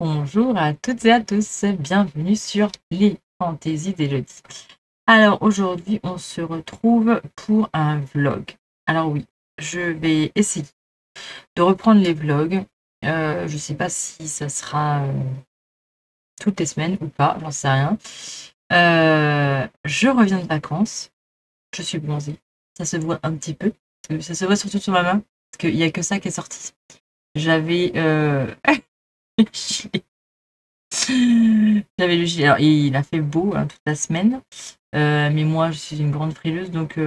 Bonjour à toutes et à tous, bienvenue sur les fantaisies d'Élodie. Alors aujourd'hui, on se retrouve pour un vlog. Alors oui, je vais essayer de reprendre les vlogs. Je ne sais pas si ça sera toutes les semaines ou pas, j'en sais rien. Je reviens de vacances, je suis bronzée, ça se voit un petit peu, ça se voit surtout sur ma main, parce qu'il n'y a que ça qui est sorti. J'avais J'avais le gilet. Alors, il a fait beau hein, toute la semaine, mais moi, je suis une grande frileuse, donc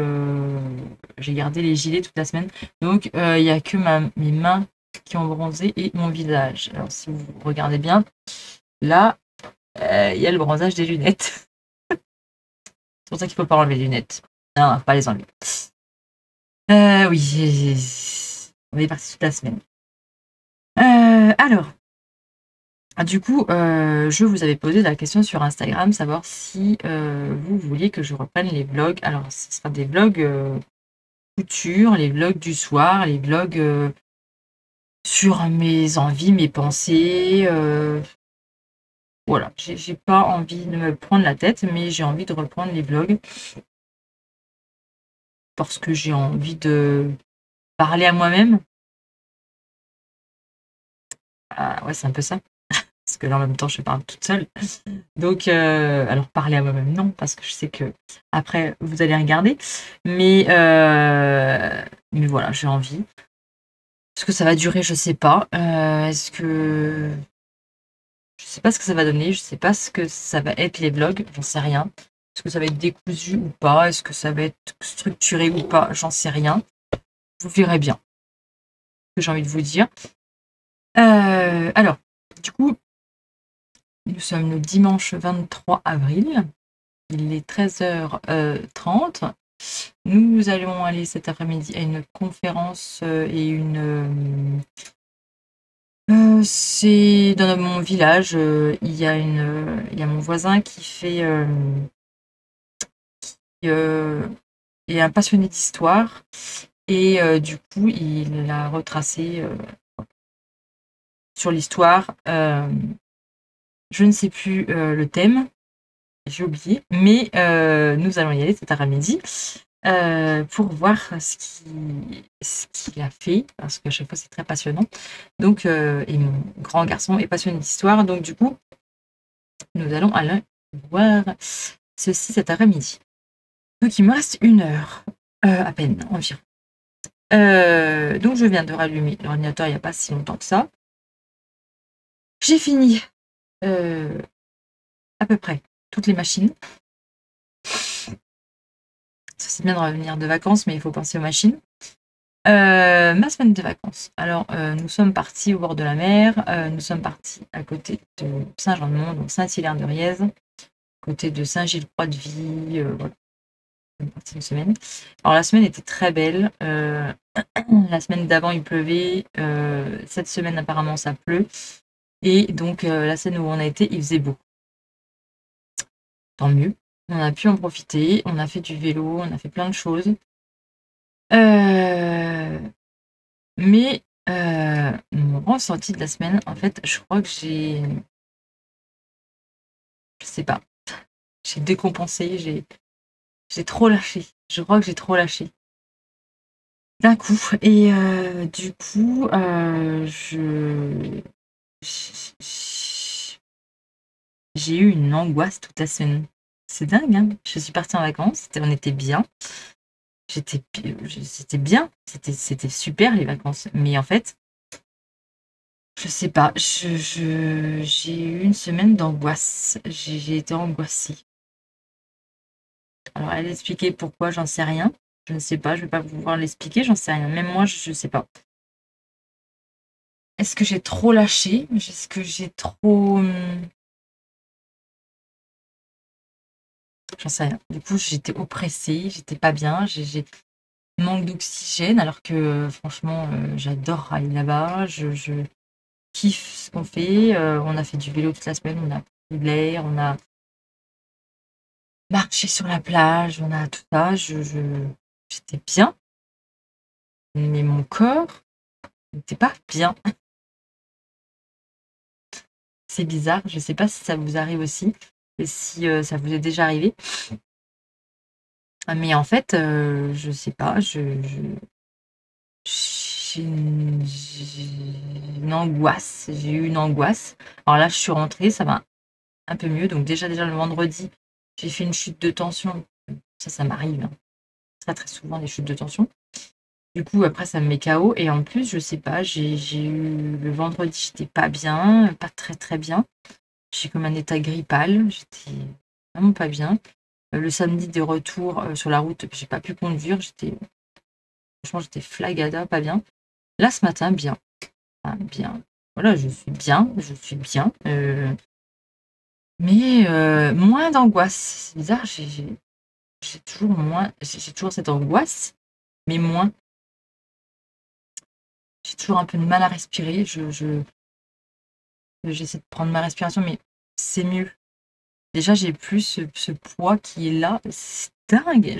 j'ai gardé les gilets toute la semaine. Donc, il n'y a que mes mains qui ont bronzé et mon visage. Alors, si vous regardez bien, là, il y a le bronzage des lunettes. C'est pour ça qu'il ne faut pas enlever les lunettes. Non, faut pas les enlever. Oui, on est parti toute la semaine. Alors, du coup, je vous avais posé la question sur Instagram, savoir si vous vouliez que je reprenne les vlogs. Alors, ce sera des vlogs couture, les vlogs du soir, les vlogs sur mes envies, mes pensées. Voilà, j'ai pas envie de me prendre la tête, mais j'ai envie de reprendre les vlogs parce que j'ai envie de parler à moi-même. Ah, ouais, c'est un peu ça. Parce que là, en même temps, je parle toute seule. Donc, alors parler à moi-même, non, parce que je sais que après vous allez regarder. Mais voilà, j'ai envie. Est-ce que ça va durer? Je sais pas. Est-ce que je sais pas ce que ça va donner, je sais pas ce que ça va être les vlogs, j'en sais rien. Est-ce que ça va être décousu ou pas? Est-ce que ça va être structuré ou pas? J'en sais rien. Vous verrez bien ce que j'ai envie de vous dire. Alors, du coup, nous sommes le dimanche 23 avril. Il est 13h30. Nous allons aller cet après-midi à une conférence c'est dans mon village. Il y a mon voisin qui est un passionné d'histoire et du coup, il a retracé sur l'histoire. Je ne sais plus le thème, j'ai oublié, mais nous allons y aller cet après-midi. Pour voir ce qu'il a fait, parce qu'à chaque fois c'est très passionnant. Donc, et mon grand garçon est passionné d'histoire, donc du coup, nous allons aller voir ceci cet après-midi. Donc il me reste 1 heure, à peine, environ. Donc je viens de rallumer l'ordinateur il n'y a pas si longtemps que ça. J'ai fini à peu près toutes les machines. C'est bien de revenir de vacances, mais il faut penser aux machines. Ma semaine de vacances. Alors, nous sommes partis au bord de la mer. Nous sommes partis à côté de Saint-Jean-de-Mont, donc Saint-Hilaire-de-Riez, côté de Saint-Gilles-Croix-de-Vie. Voilà, nous sommes partis une semaine. Alors, la semaine était très belle. La semaine d'avant, il pleuvait. Cette semaine, apparemment, ça pleut. Et donc, la semaine où on a été, il faisait beau. Tant mieux. On a pu en profiter. On a fait du vélo. On a fait plein de choses. Mais mon ressenti de la semaine, en fait, je crois que je sais pas, j'ai décompensé, j'ai trop lâché. Je crois que j'ai trop lâché d'un coup. Et du coup, j'ai eu une angoisse toute la semaine. C'est dingue, hein. Je suis partie en vacances, on était bien. C'était bien, c'était super les vacances. Mais en fait, je sais pas, j'ai eu une semaine d'angoisse. J'ai été angoissée. Alors, elle expliquer pourquoi, j'en sais rien. Je ne sais pas, je vais pas pouvoir l'expliquer, j'en sais rien. Même moi, je sais pas. Est-ce que j'ai trop lâché? Est-ce que j'ai trop... J'en sais rien. Du coup, j'étais oppressée, j'étais pas bien, j'ai manque d'oxygène, alors que franchement, j'adore aller là-bas, je kiffe ce qu'on fait. On a fait du vélo toute la semaine, on a pris de l'air, on a marché sur la plage, on a tout ça. J'étais bien, mais mon corps n'était pas bien. c'est bizarre. Je sais pas si ça vous arrive aussi et si, ça vous est déjà arrivé. Mais en fait, je sais pas, j'ai une angoisse. J'ai eu une angoisse. Alors là, je suis rentrée, ça va un peu mieux. Donc déjà le vendredi, j'ai fait une chute de tension. Ça m'arrive, hein, très, très souvent des chutes de tension. Du coup, après, ça me met KO et en plus, je sais pas, j'ai eu le vendredi, j'étais pas bien, pas très, très bien. J'ai comme un état grippal, j'étais vraiment pas bien. Le samedi de retour, sur la route, j'ai pas pu conduire, franchement, j'étais flagada, pas bien. Là, ce matin, bien. Enfin, bien. Voilà, je suis bien, mais moins d'angoisse. C'est bizarre, j'ai toujours moins j'ai toujours cette angoisse, mais moins. J'ai toujours un peu de mal à respirer. J'essaie de prendre ma respiration, mais c'est mieux. Déjà, j'ai plus ce poids qui est là. C'est dingue.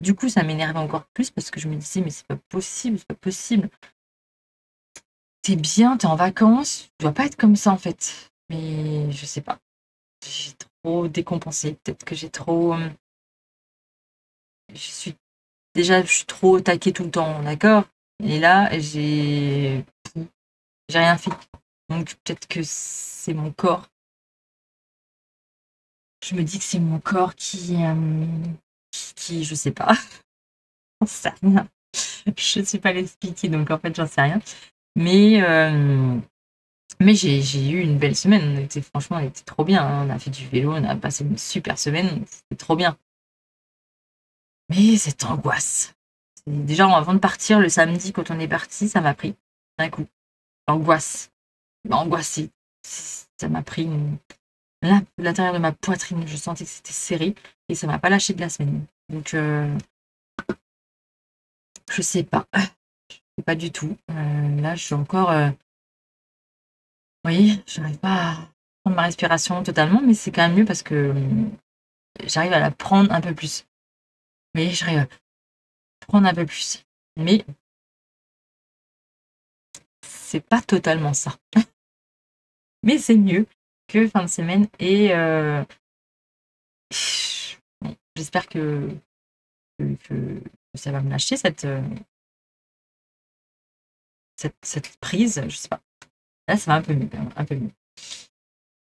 Du coup, ça m'énerve encore plus parce que je me disais, mais c'est pas possible, c'est pas possible. T'es bien, t'es en vacances, tu dois pas être comme ça en fait. Mais je sais pas. J'ai trop décompensé. Peut-être que j'ai trop. Je suis je suis trop au taquet tout le temps, d'accord? Et là, j'ai rien fait. Donc peut-être que c'est mon corps. Je me dis que c'est mon corps qui je sais pas, j'en sais rien. Je sais pas l'expliquer, donc en fait, j'en sais rien. Mais, j'ai eu une belle semaine. Franchement, on était trop bien, hein. On a fait du vélo, on a passé une super semaine, c'était trop bien. Mais cette angoisse. Déjà, avant de partir, le samedi, quand on est parti, ça m'a pris d'un coup. L'angoisse. Angoissée. Ça m'a pris là, l'intérieur de ma poitrine. Je sentais que c'était serré et ça m'a pas lâché de la semaine. Donc, je sais pas. Je sais pas du tout. Là, je suis encore. Oui, j'arrive pas à prendre ma respiration totalement, mais c'est quand même mieux parce que j'arrive à la prendre un peu plus. Oui, j'arrive à prendre un peu plus. Mais c'est pas totalement ça. Mais c'est mieux que fin de semaine et bon, j'espère que ça va me lâcher cette prise. Je sais pas. Là, ça va un peu mieux, quand même, un peu mieux.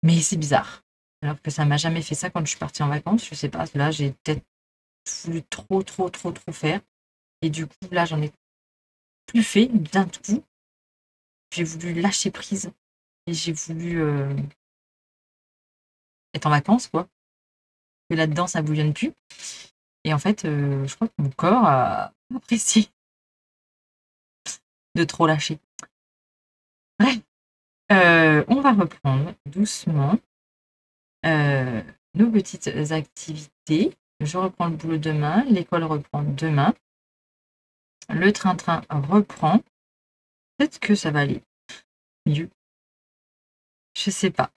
Mais c'est bizarre. Alors que ça m'a jamais fait ça quand je suis partie en vacances. Je sais pas. Là, j'ai peut-être voulu trop, trop, trop, trop faire. Et du coup, là, j'en ai plus fait d'un coup. J'ai voulu lâcher prise et j'ai voulu être en vacances, quoi. Et là-dedans, ça bouillonne plus. Et en fait, je crois que mon corps a apprécié de trop lâcher. Bref, on va reprendre doucement nos petites activités. Je reprends le boulot demain, l'école reprend demain, le train-train reprend. Peut-être que ça va aller mieux. Je sais pas.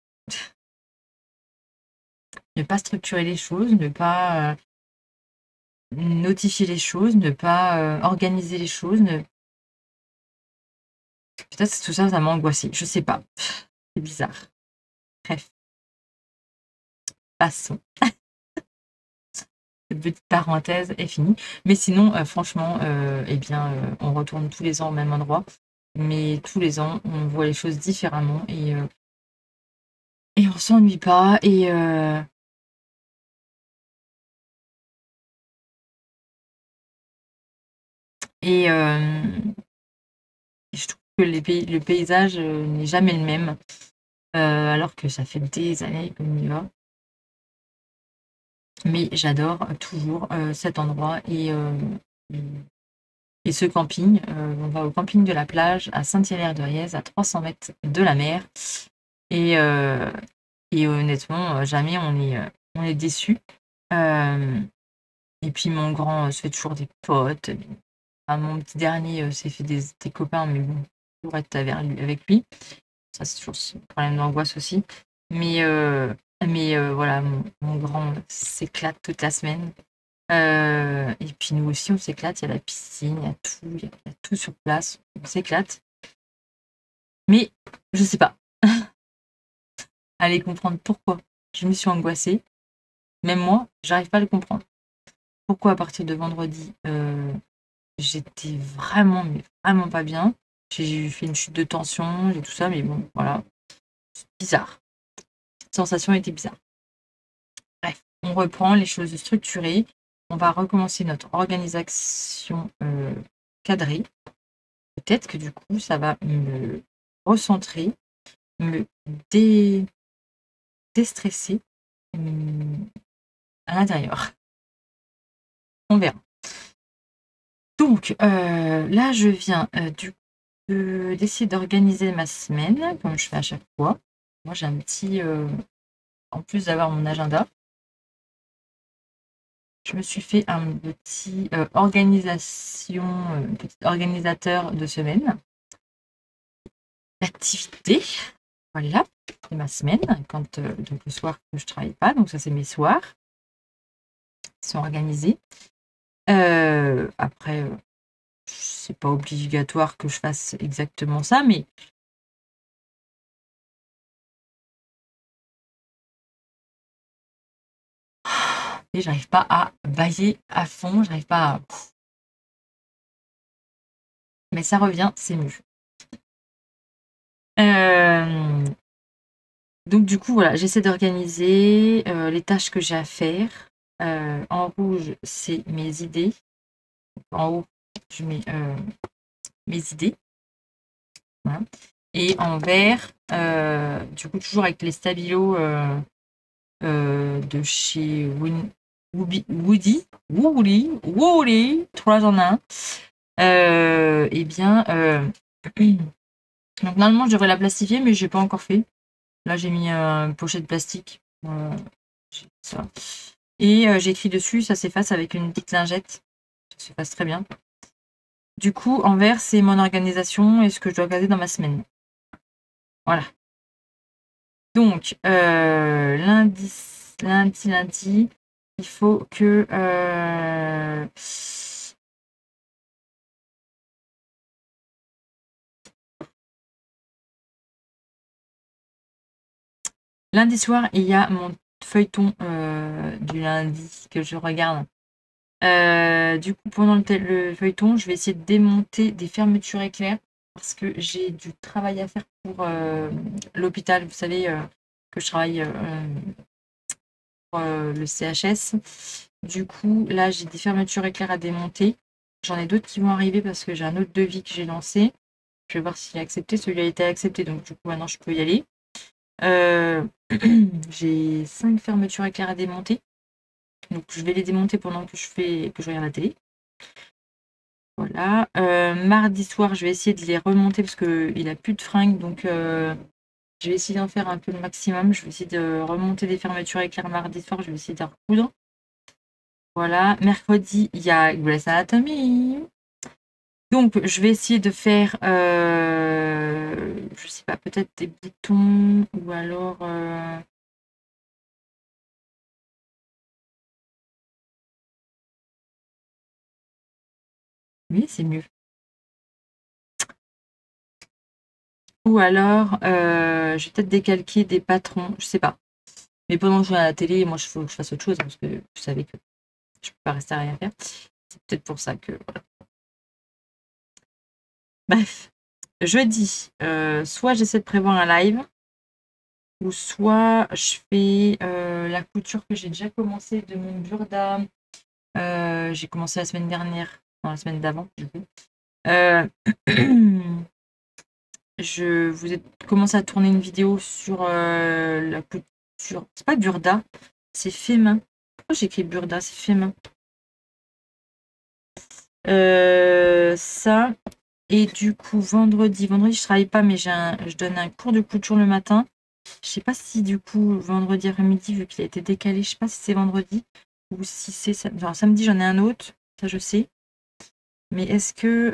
Ne pas structurer les choses, ne pas notifier les choses, ne pas organiser les choses. Peut-être que tout ça, ça m'a angoissée. Je sais pas. C'est bizarre. Bref, passons. Cette petite parenthèse est finie. Mais sinon, franchement, eh bien, on retourne tous les ans au même endroit. Mais tous les ans, on voit les choses différemment et on s'ennuie pas. Et je trouve que le paysage n'est jamais le même, alors que ça fait des années qu'on y va. Mais j'adore toujours cet endroit et ce camping. On va au camping de la plage à Saint-Hilaire-de-Riez, à 300 mètres de la mer. Et, euh, et honnêtement, jamais on est déçus. Et puis mon grand se fait toujours des potes. Enfin, mon petit dernier s'est fait des copains, mais bon, toujours être avec lui. Ça, c'est toujours ce problème d'angoisse aussi. Mais, voilà, mon grand s'éclate toute la semaine. Et puis nous aussi, on s'éclate. Il y a la piscine, il y a tout sur place. On s'éclate. Mais je sais pas. aller comprendre pourquoi je me suis angoissée. Même moi, j'arrive pas à le comprendre. Pourquoi à partir de vendredi, j'étais vraiment, mais vraiment pas bien. J'ai fait une chute de tension, j'ai tout ça, mais bon, voilà. C'est bizarre. Cette sensation était bizarre. Bref, on reprend les choses structurées. On va recommencer notre organisation cadrée. Peut-être que du coup, ça va me recentrer, me déstresser à l'intérieur. On verra. Donc, là, je viens d'essayer d'organiser ma semaine, comme je fais à chaque fois. Moi, j'ai un petit... en plus d'avoir mon agenda, je me suis fait un petit petit organisateur de semaine. D'activité. Voilà, c'est ma semaine, quand donc le soir que je travaille pas, donc ça c'est mes soirs. Ils sont organisés. Après, c'est pas obligatoire que je fasse exactement ça, mais et j'arrive pas à bailler à fond, j'arrive pas à... Mais ça revient, c'est mieux. Donc du coup, voilà, j'essaie d'organiser les tâches que j'ai à faire. En rouge, c'est mes idées. En haut, je mets mes idées. Voilà. Et en vert, du coup, toujours avec les stabilos de chez Woody, 3 en 1. Eh bien, donc normalement, je devrais la plastifier, mais j'ai pas encore fait. Là, j'ai mis une pochette plastique. Ça. Et j'écris dessus, ça s'efface avec une petite lingette. Ça s'efface très bien. Du coup, en vert, c'est mon organisation et ce que je dois regarder dans ma semaine. Voilà. Donc, lundi, il faut que... lundi soir, il y a mon feuilleton du lundi que je regarde. Du coup, pendant le feuilleton, je vais essayer de démonter des fermetures éclairs parce que j'ai du travail à faire pour l'hôpital. Vous savez que je travaille pour le CHS. Du coup, là, j'ai des fermetures éclairs à démonter. J'en ai d'autres qui vont arriver parce que j'ai un autre devis que j'ai lancé. Je vais voir s'il est accepté. Celui-là a été accepté, donc du coup, maintenant, je peux y aller. J'ai 5 fermetures éclairs à démonter. Donc, je vais les démonter pendant que je regarde la télé. Voilà. Mardi soir, je vais essayer de les remonter parce qu'il n'a plus de fringues. Donc, je vais essayer d'en faire un peu le maximum. Je vais essayer de remonter des fermetures éclairs mardi soir. Je vais essayer de recoudre. Voilà. Mercredi, il y a Grey's Anatomy. Donc, je vais essayer de faire, je sais pas, peut-être des boutons ou alors... Oui, c'est mieux. Ou alors, je vais peut-être décalquer des patrons, je sais pas. Mais pendant que je vais à la télé, moi, il faut que je fasse autre chose parce que vous savez que je peux pas rester à rien faire. C'est peut-être pour ça que... Voilà. Bref, jeudi, soit j'essaie de prévoir un live, ou soit je fais la couture que j'ai déjà commencé de mon burda. J'ai commencé la semaine dernière, non, la semaine d'avant, du coup. Je vous ai commencé à tourner une vidéo sur la couture. C'est pas burda, c'est fait main. Pourquoi j'ai écrit burda? C'est fait main. Ça. Et du coup, vendredi, je travaille pas, mais je donne un cours de couture le matin. Je sais pas si du coup, vendredi après-midi, vu qu'il a été décalé, je sais pas si c'est vendredi ou si c'est samedi, j'en ai un autre, ça je sais. Mais est-ce que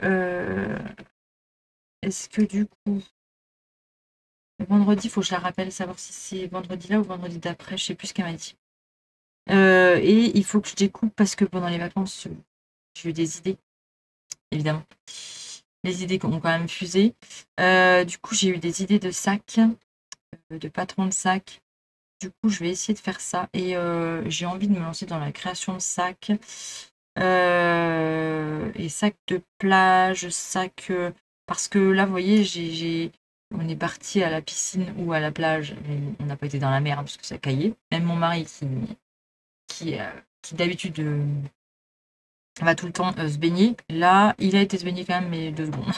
du coup, vendredi, il faut que je la rappelle, savoir si c'est vendredi là ou vendredi d'après, je sais plus ce qu'elle m'a dit. Et il faut que je découpe parce que pendant les vacances, j'ai eu des idées, évidemment. Les idées ont quand même fusé. Du coup, j'ai eu des idées de sacs. de patron de sac. Du coup, je vais essayer de faire ça. Et j'ai envie de me lancer dans la création de sacs. Et sacs de plage, sacs... parce que là, vous voyez, on est parti à la piscine ou à la plage. Mais on n'a pas été dans la mer parce que ça caillait. Même mon mari qui, qui d'habitude va tout le temps se baigner. Là, il a été se baigner quand même, mais 2 secondes.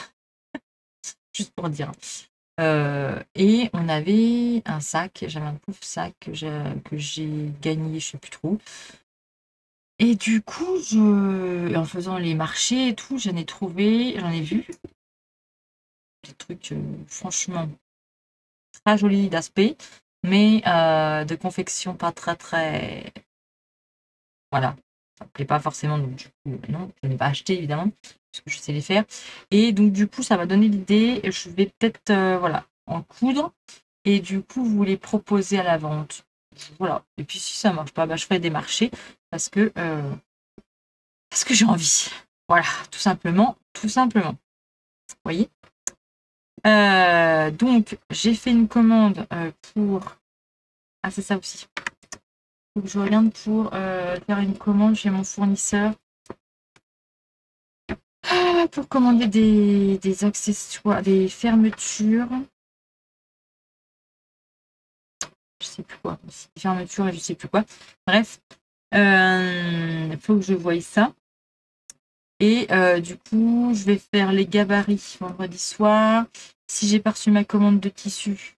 Juste pour dire. Et on avait un sac, j'avais un pauvre sac que j'ai gagné, je sais plus trop. Et du coup, en faisant les marchés et tout, j'en ai vu des trucs franchement très jolis d'aspect, mais de confection pas très très. Voilà, ça me plaît pas forcément, donc du coup, non, je n'ai pas acheté évidemment, parce que je sais les faire. Et donc du coup, ça m'a donné l'idée, je vais peut-être voilà, en coudre, et du coup, vous les proposer à la vente. Voilà. Et puis si ça marche pas, bah, je ferai des marchés parce que j'ai envie. Voilà, tout simplement, tout simplement. Vous voyez. Donc j'ai fait une commande pour. Ah, c'est ça aussi. Faut que je regarde pour faire une commande chez mon fournisseur. Pour commander des accessoires, des fermetures. Je sais plus quoi. Des fermetures et je sais plus quoi. Bref. Faut que je voie ça. Et du coup, je vais faire les gabarits vendredi soir. Si j'ai pas reçu ma commande de tissu,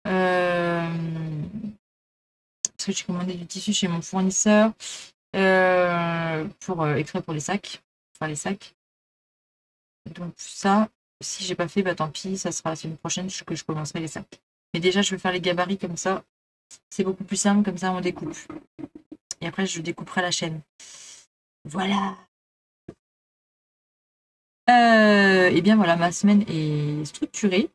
parce que j'ai commandé du tissu chez mon fournisseur pour exprès pour les sacs, enfin les sacs. Donc ça, si j'ai pas fait, bah tant pis, ça sera la semaine prochaine que je commencerai les sacs. Mais déjà, je vais faire les gabarits comme ça. C'est beaucoup plus simple, comme ça on découpe. Et après, je découperai la chaîne. Voilà. Et bien voilà, ma semaine est structurée.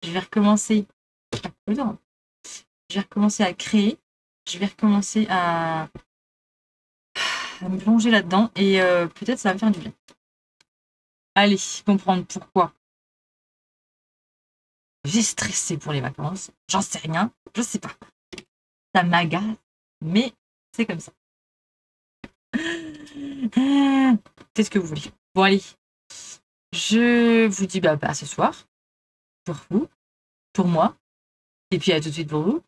Je vais recommencer. Je vais recommencer à créer. Je vais recommencer à me plonger là-dedans. Et peut-être ça va me faire du bien. Allez, comprendre pourquoi j'ai stressé pour les vacances. J'en sais rien. Je sais pas. Ça m'agace. Mais c'est comme ça. C'est ce que vous voulez. Bon, allez. Je vous dis bah, à ce soir. Pour vous. Pour moi. Et puis à tout de suite pour vous.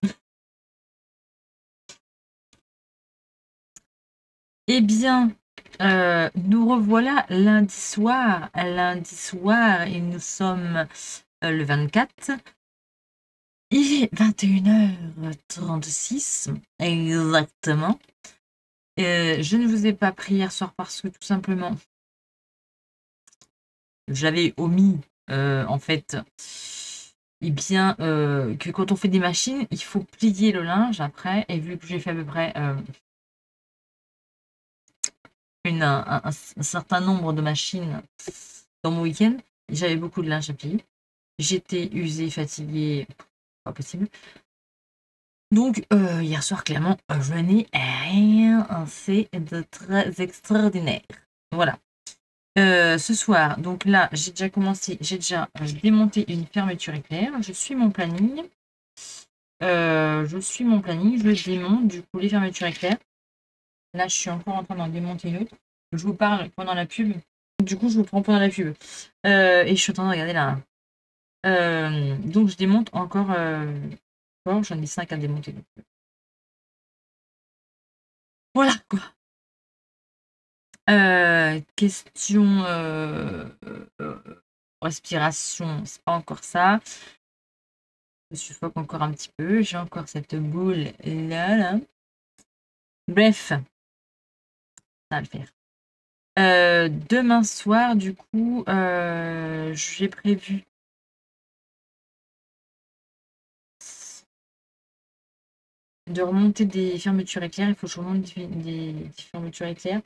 Eh bien, nous revoilà lundi soir. Lundi soir, et nous sommes le 24. Il est 21h36, exactement. Je ne vous ai pas pris hier soir parce que tout simplement, j'avais omis, en fait, bien, que quand on fait des machines, il faut plier le linge après. Et vu que j'ai fait à peu près un certain nombre de machines dans mon week-end, j'avais beaucoup de linge à plier. J'étais usée, fatiguée, pas possible. Donc, hier soir, clairement, je n'ai rien fait de très extraordinaire. Voilà. Ce soir, donc là, j'ai déjà démonté une fermeture éclair. Je suis mon planning. Je démonte du coup les fermetures éclair. Là, je suis encore en train d'en démonter une autre. Je vous parle pendant la pub. Du coup, je vous prends pendant la pub. Et je suis en train de regarder là. Donc, je démonte encore. J'en ai 5 à démonter. Voilà quoi. Question respiration, c'est pas encore ça. Je suffoque encore un petit peu. J'ai encore cette boule là. Bref, ça va le faire. Demain soir, du coup, j'ai prévu de remonter des fermetures éclair. Il faut que je remonte des fermetures éclair.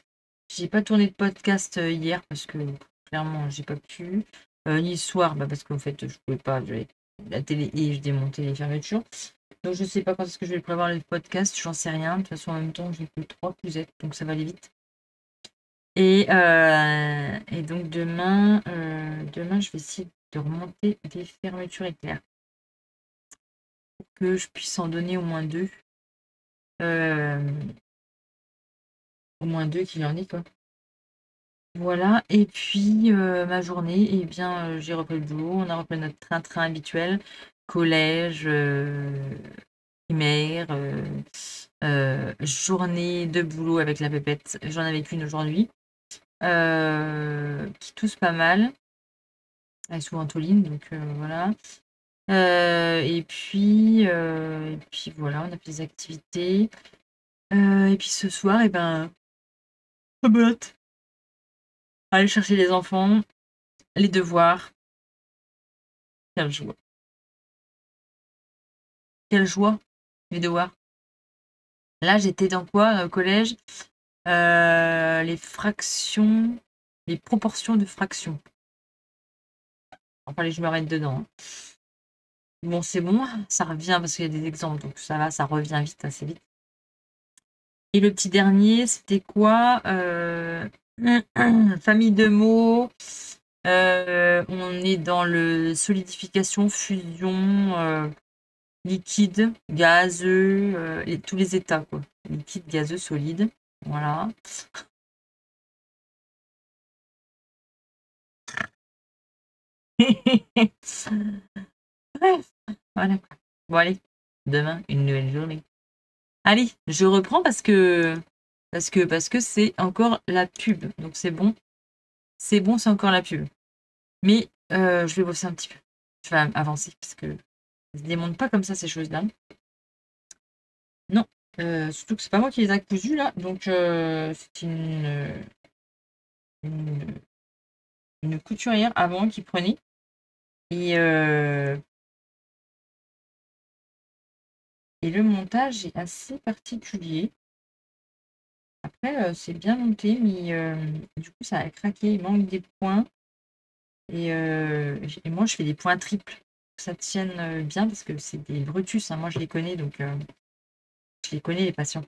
J'ai pas tourné de podcast hier parce que clairement j'ai pas pu. Ni ce soir, parce qu'en fait je pouvais pas. J'avais la télé et je démontais les fermetures. Donc je sais pas quand est-ce que je vais prévoir le podcast, j'en sais rien. De toute façon en même temps j'ai que 3 cousettes, donc ça va aller vite. Et donc demain, je vais essayer de remonter des fermetures éclairs pour que je puisse en donner au moins 2. Au moins 2 qu'il y en ait, quoi. Voilà, et puis ma journée, eh bien, j'ai repris le boulot, on a repris notre train-train habituel, collège, primaire, journée de boulot avec la pépette. J'en avais qu'une aujourd'hui, qui tousse pas mal. Elle est sous ventoline, donc voilà. Et puis voilà, on a fait des activités. Et puis ce soir, et ben, rebelote. Aller chercher les enfants, les devoirs. Quelle joie. Quelle joie, les devoirs. Là, j'étais dans quoi au collège? Les fractions, les proportions de fractions. Enfin, je me remets dedans, hein. Bon, c'est bon, ça revient parce qu'il y a des exemples, donc ça va, ça revient vite, assez vite. Et le petit dernier, c'était quoi? Famille de mots. On est dans le solidification, fusion, liquide, gazeux, et tous les états, quoi. Liquide, gazeux, solide. Voilà. Bref, voilà. Bon, allez, demain, une nouvelle journée. Allez, je reprends parce que c'est encore la pub. Donc c'est bon. C'est bon, c'est encore la pub. Mais je vais bosser un petit peu. Je vais avancer parce que ça se démonte pas comme ça, ces choses-là. Non. Surtout que c'est pas moi qui les a cousus là. Donc c'est une couturière avant qui prenait. Et le montage est assez particulier. Après, c'est bien monté, mais du coup, ça a craqué. Il manque des points. Et moi, je fais des points triples. Que ça tienne bien parce que c'est des Brutus, hein. Moi, je les connais, donc je les connais, les patients.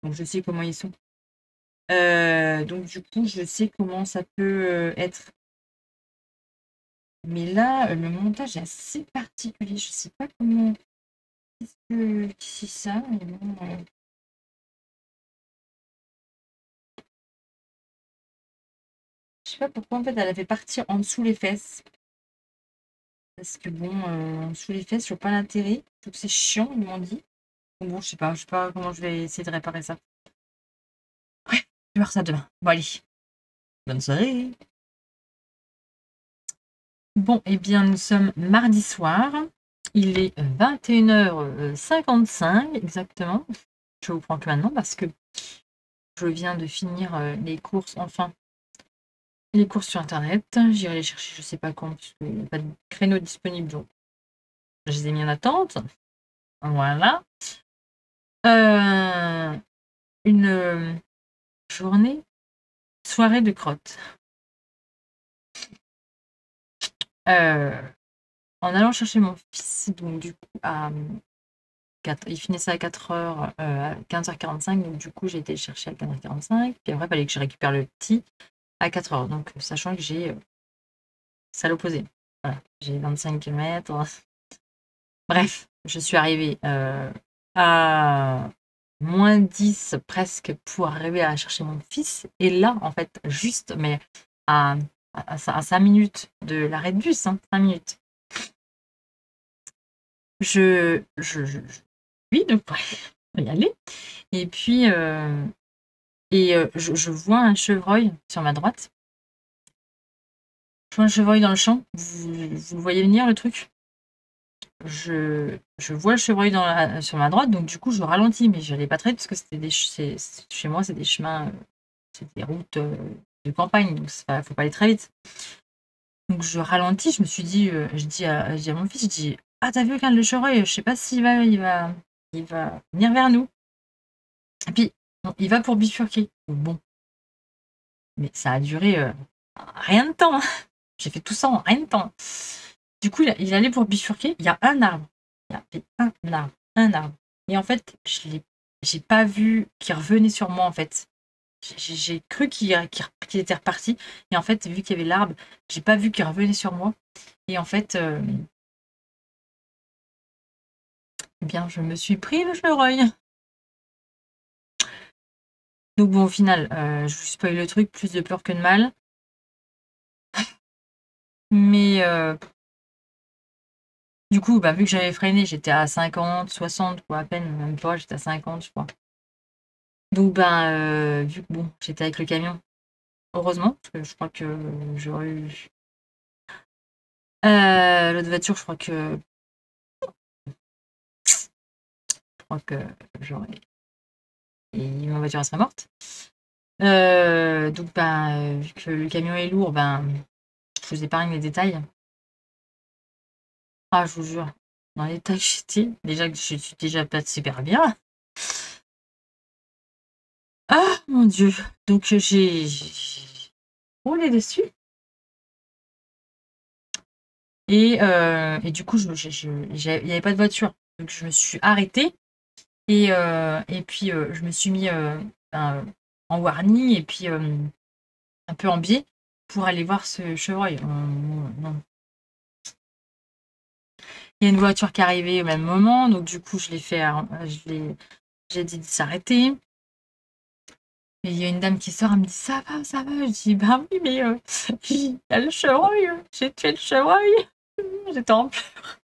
Donc, je sais comment ils sont. Donc, du coup, je sais comment ça peut être. Mais là, le montage est assez particulier. Je sais pas comment. Qu'est-ce que c'est ça? Mais bon, je sais pas pourquoi en fait elle a fait partir en dessous les fesses. Parce que bon, en dessous les fesses, je vois pas l'intérêt. Donc c'est chiant, ils m'ont dit. Donc bon, je sais pas comment je vais essayer de réparer ça. Ouais, je vais voir ça demain. Bon allez, bonne soirée. Bon, eh bien nous sommes mardi soir. Il est 21h55 exactement. Je vous prends que maintenant parce que je viens de finir les courses, enfin les courses sur internet. J'irai les chercher, je sais pas quand, parce qu'il n'y a pas de créneau disponible, donc je les ai mis en attente. Voilà. Une journée, soirée de crotte. En allant chercher mon fils, donc du coup, il finissait à 4h, à 15h45, donc du coup, j'ai été le chercher à 15h45. Puis après, il fallait que je récupère le petit à 4h. Donc, sachant que j'ai c'est à l'opposé. Voilà, j'ai 25 km. Bref, je suis arrivée à -10 presque pour arriver à chercher mon fils. Et là, en fait, juste, mais à 5 minutes de l'arrêt de bus, 5 minutes. Oui, donc on va y aller. Et puis, je vois un chevreuil sur ma droite. Je vois un chevreuil dans le champ. Vous le voyez venir, le truc? Je vois le chevreuil sur ma droite, donc du coup, je ralentis, mais je n'allais pas très vite parce que chez moi, c'est des chemins, c'est des routes de campagne, donc il ne faut pas aller très vite. Donc je ralentis, je me suis dit, je dis à mon fils, je dis, ah, t'as vu, regarde le chevreuil, je sais pas s'il va venir vers nous. Et puis, bon, il va pour bifurquer. Bon, mais ça a duré rien de temps, hein. J'ai fait tout ça en rien de temps. Du coup, il allait pour bifurquer. Il y a un arbre. Il y avait un arbre. Et en fait, j'ai pas vu qu'il revenait sur moi, en fait. j'ai cru qu'il était reparti. Et en fait, vu qu'il y avait l'arbre, j'ai pas vu qu'il revenait sur moi. Et en fait, eh bien, je me suis pris le chevreuil. Donc bon, au final, je vous spoil le truc, plus de peur que de mal. Mais du coup, vu que j'avais freiné, j'étais à 50, 60, quoi, à peine, même pas, j'étais à 50, je crois. Donc vu que bon, j'étais avec le camion, heureusement, parce que je crois que j'aurais eu... l'autre voiture, je crois que j'aurais... Et ma voiture, elle serait morte. Donc vu que le camion est lourd, je vous épargne les détails. Ah, je vous jure, dans l'état que j'étais, déjà que je suis déjà pas super bien. Ah, mon Dieu. Donc j'ai roulé dessus. Et du coup, il n'y avait pas de voiture. Donc je me suis arrêtée. Et puis je me suis mis en warning et puis un peu en biais pour aller voir ce chevreuil. Non. Il y a une voiture qui est arrivée au même moment, donc du coup j'ai dit de s'arrêter. Et il y a une dame qui sort, elle me dit ça va, ça va. Je dis oui, mais il y a le chevreuil, j'ai tué le chevreuil. J'étais en pleurs.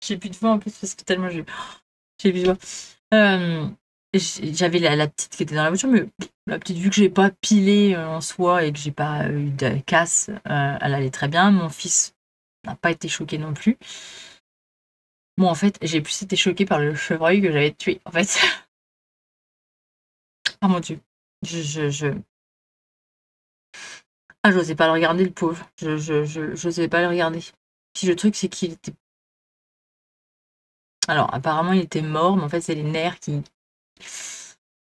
J'ai plus de voix en plus parce que tellement j'ai plus de voix. J'avais la petite qui était dans la voiture, mais la petite, vu que j'ai pas pilé en soi et que j'ai pas eu de casse, elle allait très bien. Mon fils n'a pas été choqué non plus. Moi, en fait, j'ai plus été choquée par le chevreuil que j'avais tué, en fait. Oh mon Dieu. Ah, j'osais pas le regarder, le pauvre. J'osais pas le regarder. Puis le truc, c'est qu'il était... Alors, apparemment, il était mort, mais en fait, c'est les nerfs qui...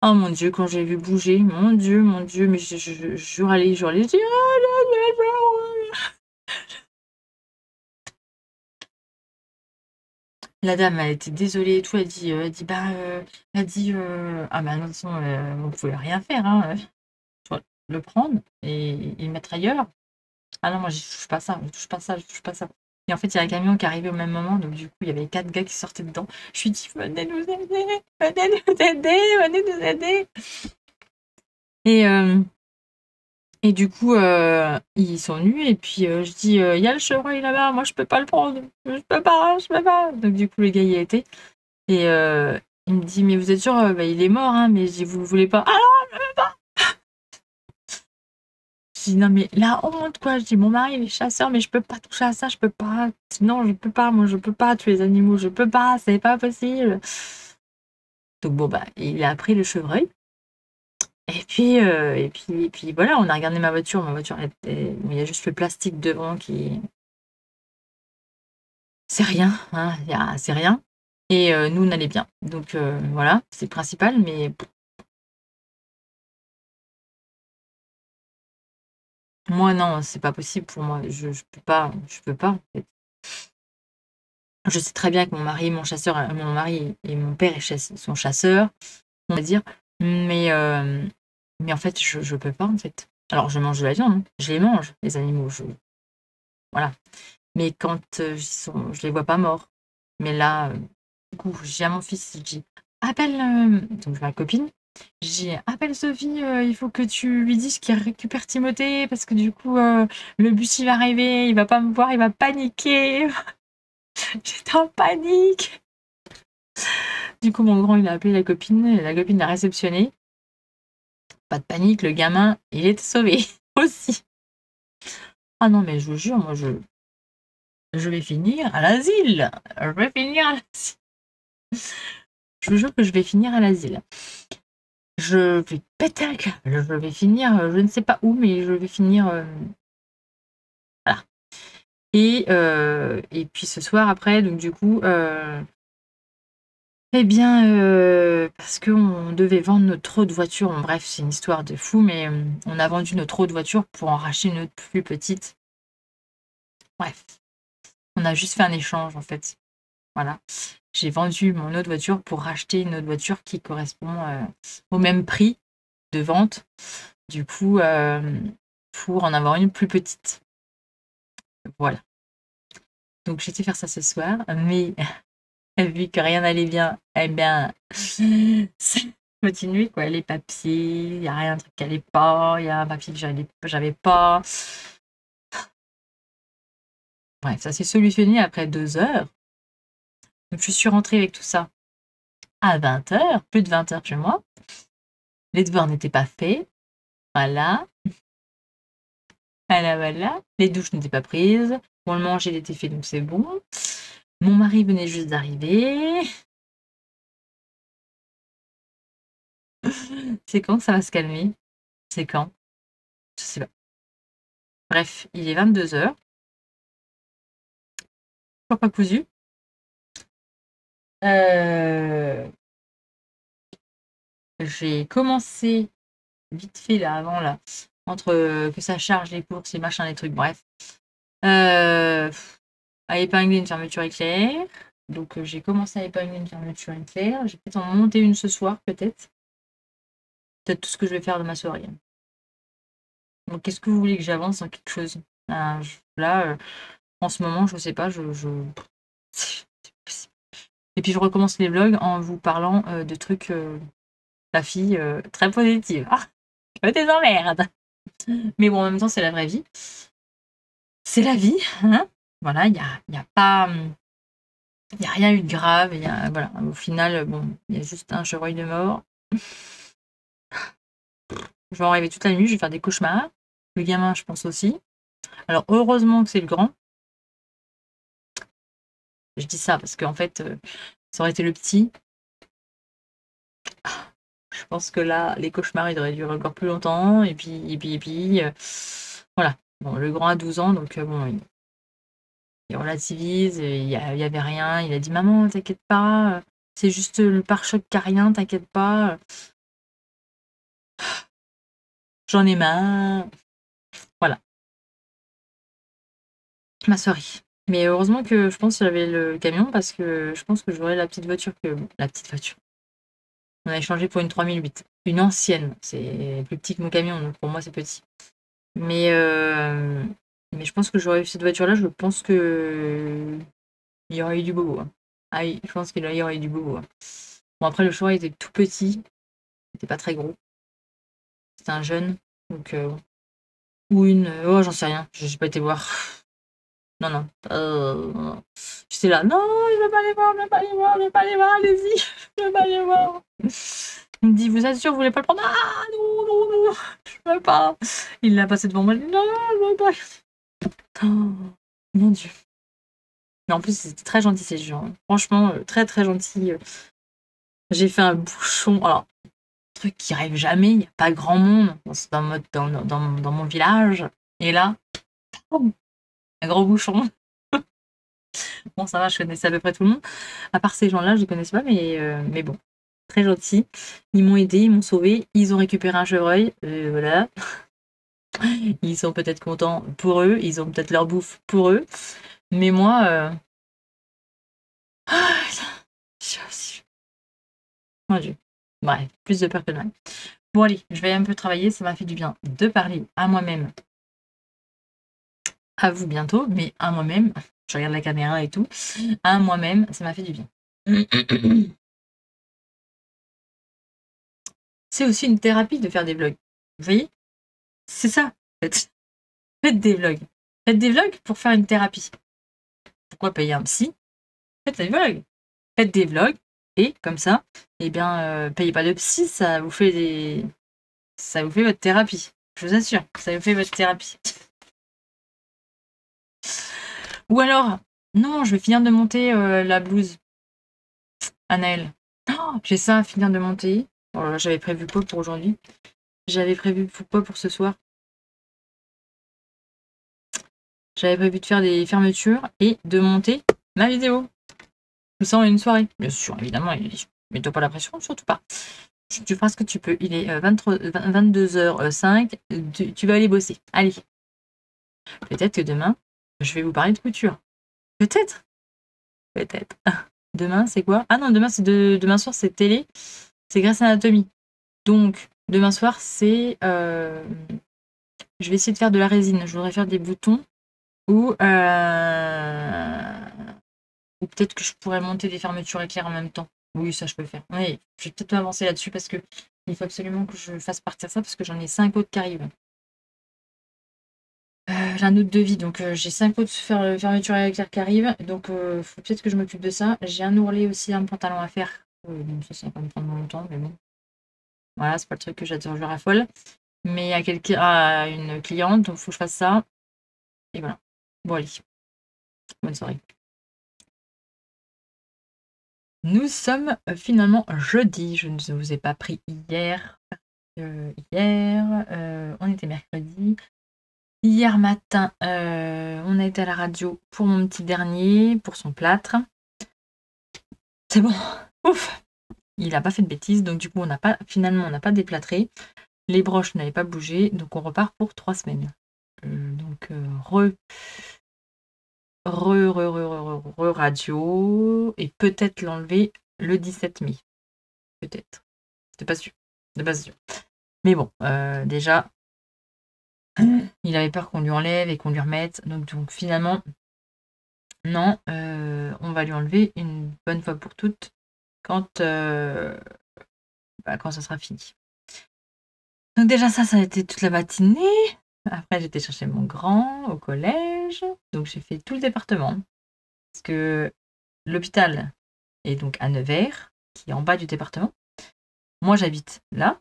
Oh mon Dieu, quand j'ai vu bouger, mon Dieu, mais je râlais, je dis... La dame, elle était désolée et tout, elle dit, ah bah non, de toute façon, on pouvait rien faire, hein. Tu vois, le prendre et le mettre ailleurs. Ah non, moi, je touche pas ça, je touche pas ça, je touche pas ça. Et en fait, il y a un camion qui arrivait au même moment, donc du coup, il y avait 4 gars qui sortaient dedans. Je lui dis, venez nous aider, venez nous aider, venez nous aider. Et du coup, ils sont venus, et puis je dis, il y a le chevreuil là-bas, moi, je peux pas le prendre, je peux pas. Donc du coup, le gars y était. Et il me dit, mais vous êtes sûr, il est mort, hein, mais je dis, vous le voulez pas? Ah non, je veux pas. Je dis, non, mais la honte, quoi. Je dis, mon mari, il est chasseur, mais je peux pas toucher à ça, je peux pas. Non, je peux pas, moi, je peux pas tuer les animaux, je peux pas, c'est pas possible. Donc bon, il a pris le chevreuil. Et puis voilà, on a regardé ma voiture. Ma voiture, il y a juste le plastique devant qui... C'est rien, hein, c'est rien. Et nous, on allait bien. Donc voilà, c'est le principal, mais... Moi, non, c'est pas possible pour moi. Je peux pas, en fait. Je sais très bien que mon mari et mon père sont chasseurs, on va dire, mais en fait, je peux pas, en fait. Alors, je mange de la viande, hein. Je les mange, les animaux, voilà. Mais quand je les vois pas morts. Mais là, du coup, j'ai à mon fils, je dis, appelle, donc ma copine, je dis, appelle Sophie, il faut que tu lui dises qu'il récupère Timothée, parce que du coup, le bus, il va arriver, il va pas me voir, il va paniquer. J'étais en panique. Du coup, mon grand, il a appelé la copine, et la copine l'a réceptionné. Pas de panique, le gamin, il est sauvé aussi. Ah non, mais je vous jure, moi, je vais finir à l'asile. Je vais finir à l'asile. Je vous jure que je vais finir à l'asile. Je vais péter un câble. Je vais finir, je ne sais pas où, mais je vais finir... voilà. Et puis ce soir, après, donc du coup... Eh bien, parce qu'on devait vendre notre autre voiture. Bon, bref, c'est une histoire de fou, mais on a vendu notre autre voiture pour en racheter une autre plus petite. Bref, on a juste fait un échange, en fait. Voilà. J'ai vendu mon autre voiture pour racheter une autre voiture qui correspond au même prix. de vente. Du coup, pour en avoir une plus petite. Voilà. Donc j'étais faire ça ce soir, mais vu que rien n'allait bien, eh bien, ça continuait quoi. Les papiers, il n'y a rien qui allait pas, il y a un papier que j'avais pas. Bref, ça s'est solutionné après 2 heures. Donc je suis rentrée avec tout ça à 20 h, plus de 20 h chez moi. Les devoirs n'étaient pas faits. Voilà. Voilà. Les douches n'étaient pas prises. Bon, le manger il était fait, donc c'est bon. Mon mari venait juste d'arriver. C'est quand que ça va se calmer? C'est quand? Je sais pas. Bref, il est 22 h. Toujours pas cousu. J'ai commencé vite fait là, avant là, entre que ça charge les courses, les machins, les trucs, bref. À épingler une fermeture éclair. Donc j'ai commencé à épingler une fermeture éclair. J'ai peut-être en monter une ce soir, peut-être. Peut-être tout ce que je vais faire de ma soirée. Donc qu'est-ce que vous voulez que j'avance dans quelque chose? Là, en ce moment, je sais pas, Et puis je recommence les vlogs en vous parlant de trucs, la fille, très positive. Ah, que des emmerdes. Mais bon, en même temps, c'est la vraie vie. C'est la vie, hein. Voilà, il y a pas... Il n'y a rien eu de grave. Voilà, au final, bon, il y a juste un chevreuil de mort. Je vais en rêver toute la nuit, je vais faire des cauchemars. Le gamin, je pense aussi. Alors, heureusement que c'est le grand. Je dis ça parce qu'en fait, ça aurait été le petit. Je pense que là, les cauchemars, ils auraient duré encore plus longtemps. Et puis, voilà. Bon, le grand a 12 ans, donc bon, il relativise. Il y avait rien. Il a dit, maman, t'inquiète pas. C'est juste le pare-choc qui a rien, t'inquiète pas. J'en ai marre. Voilà. Ma soirée. Mais heureusement que je pense que j'avais le camion parce que je pense que j'aurais la petite voiture que... La petite voiture. On a échangé pour une 3008. Une ancienne. C'est plus petit que mon camion, donc pour moi c'est petit. Mais je pense que j'aurais eu cette voiture-là, je pense que il y aurait eu du bobo. Hein. Ah oui, je pense qu'il y aurait eu du bobo. Hein. Bon, après, le choix était tout petit. C'était pas très gros. C'était un jeune. Donc, ou une... Oh, j'en sais rien. Je n'ai pas été voir. Non, non. J'étais là. Non, je ne veux pas les voir, je ne veux pas les voir, je ne veux pas les voir, allez-y. Je ne veux pas les voir. Il me dit, vous êtes sûr, vous voulez pas le prendre? Ah, non, non, non, je veux pas. Il l'a passé devant moi. Non, je veux pas. Oh, mon Dieu. Mais en plus, c'était très gentil, ces gens. Franchement, très, très gentil. J'ai fait un bouchon. Alors, truc qui arrive jamais. Il n'y a pas grand monde dans mon village. Et là, un gros bouchon. Bon, ça va, je connaissais à peu près tout le monde. À part ces gens-là, je les connaissais pas, mais bon. Très gentils. Ils m'ont aidé, ils m'ont sauvé. Ils ont récupéré un chevreuil. Voilà. Ils sont peut-être contents pour eux. Ils ont peut-être leur bouffe pour eux. Mais moi... Mon Dieu. Bref, plus de peur que de mal. Bon, allez, je vais un peu travailler. Ça m'a fait du bien de parler à moi-même. À vous bientôt, mais à moi-même. Je regarde la caméra et tout. À moi-même, ça m'a fait du bien. C'est aussi une thérapie de faire des vlogs. Vous voyez? C'est ça, en fait. Faites des vlogs. Faites des vlogs pour faire une thérapie. Pourquoi payer un psy? Faites des vlogs. Faites des vlogs et comme ça, eh bien, payez pas de psy, ça vous fait votre thérapie. Je vous assure, ça vous fait votre thérapie. Ou alors, non, je vais finir de monter la blouse à Naël. Oh, j'ai ça à finir de monter. Oh, j'avais prévu quoi pour aujourd'hui? J'avais prévu quoi pour ce soir? J'avais prévu de faire des fermetures et de monter ma vidéo. Tout ça en une soirée. Bien sûr, évidemment, mets-toi pas la pression, surtout pas. Tu feras ce que tu peux. Il est 22h05. Tu vas aller bosser. Allez. Peut-être que demain, je vais vous parler de couture. Peut-être. Peut-être. Demain, c'est quoi? Ah non, demain soir, c'est télé. C'est Grey's Anatomy. Donc, Demain soir, c'est... je vais essayer de faire de la résine. Je voudrais faire des boutons ou peut-être que je pourrais monter des fermetures éclairs en même temps. Oui, ça, je peux le faire. Oui, je vais peut-être avancer là-dessus parce que il faut absolument que je fasse partir ça parce que j'en ai 5 autres qui arrivent. J'ai un autre devis, donc j'ai 5 autres fermetures éclairs qui arrivent. Donc, faut peut-être que je m'occupe de ça. J'ai un ourlet aussi, un pantalon à faire. Bon, ça va pas me prendre longtemps, mais bon. Voilà, c'est pas le truc que j'adore, je raffole. Mais à une cliente, donc faut que je fasse ça. Et voilà. Bon, allez. Bonne soirée. Nous sommes finalement jeudi. Je ne vous ai pas pris hier. On était mercredi. Hier matin, on a été à la radio pour mon petit dernier, pour son plâtre. C'est bon. Ouf. Il n'a pas fait de bêtises, donc du coup, finalement, on n'a pas déplâtré. Les broches n'avaient pas bougé, donc on repart pour 3 semaines. Donc, radio, et peut-être l'enlever le 17 mai. Peut-être. C'est pas sûr. C'est pas sûr. Mais bon, déjà, il avait peur qu'on lui enlève et qu'on lui remette. Donc finalement, non, on va lui enlever une bonne fois pour toutes quand ça sera fini. Donc déjà ça a été toute la matinée. Après, j'étais chercher mon grand au collège. Donc j'ai fait tout le département. Parce que l'hôpital est donc à Nevers, qui est en bas du département. Moi, j'habite là.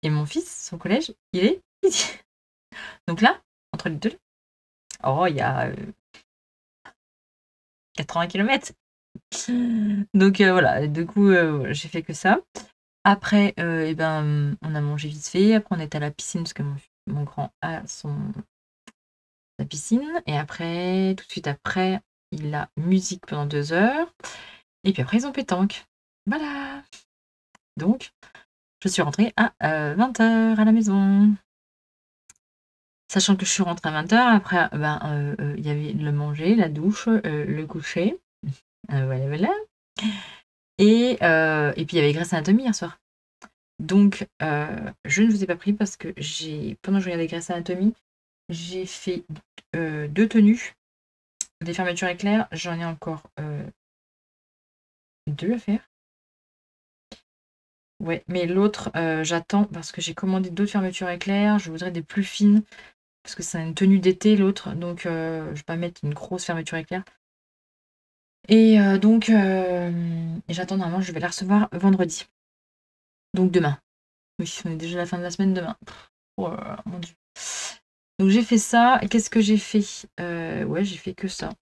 Et mon fils, son collège, il est ici. Donc là, entre les deux, il y a 80 km. Donc voilà, du coup, j'ai fait que ça. Après, on a mangé vite fait. Après, on est à la piscine parce que mon grand a sa piscine. Et après, tout de suite après, il a musique pendant 2 heures. Et puis après, ils ont pétanque. Voilà. Donc, je suis rentrée à 20h à la maison. Sachant que je suis rentrée à 20h, après, il y avait le manger, la douche, le coucher. Voilà. Et puis, il y avait Grey's Anatomy hier soir. Donc, je ne vous ai pas pris parce que pendant que je regardais Grey's Anatomy, j'ai fait 2 tenues, des fermetures éclairs. J'en ai encore 2 à faire. Ouais, mais l'autre, j'attends parce que j'ai commandé d'autres fermetures éclairs. Je voudrais des plus fines parce que c'est une tenue d'été, l'autre. Donc, je vais pas mettre une grosse fermeture éclair. Et donc, j'attends, normalement, je vais la recevoir vendredi. Donc, demain. Oui, on est déjà à la fin de la semaine demain. Oh là là, mon Dieu. Donc, j'ai fait ça. Qu'est-ce que j'ai fait? Ouais, j'ai fait que ça.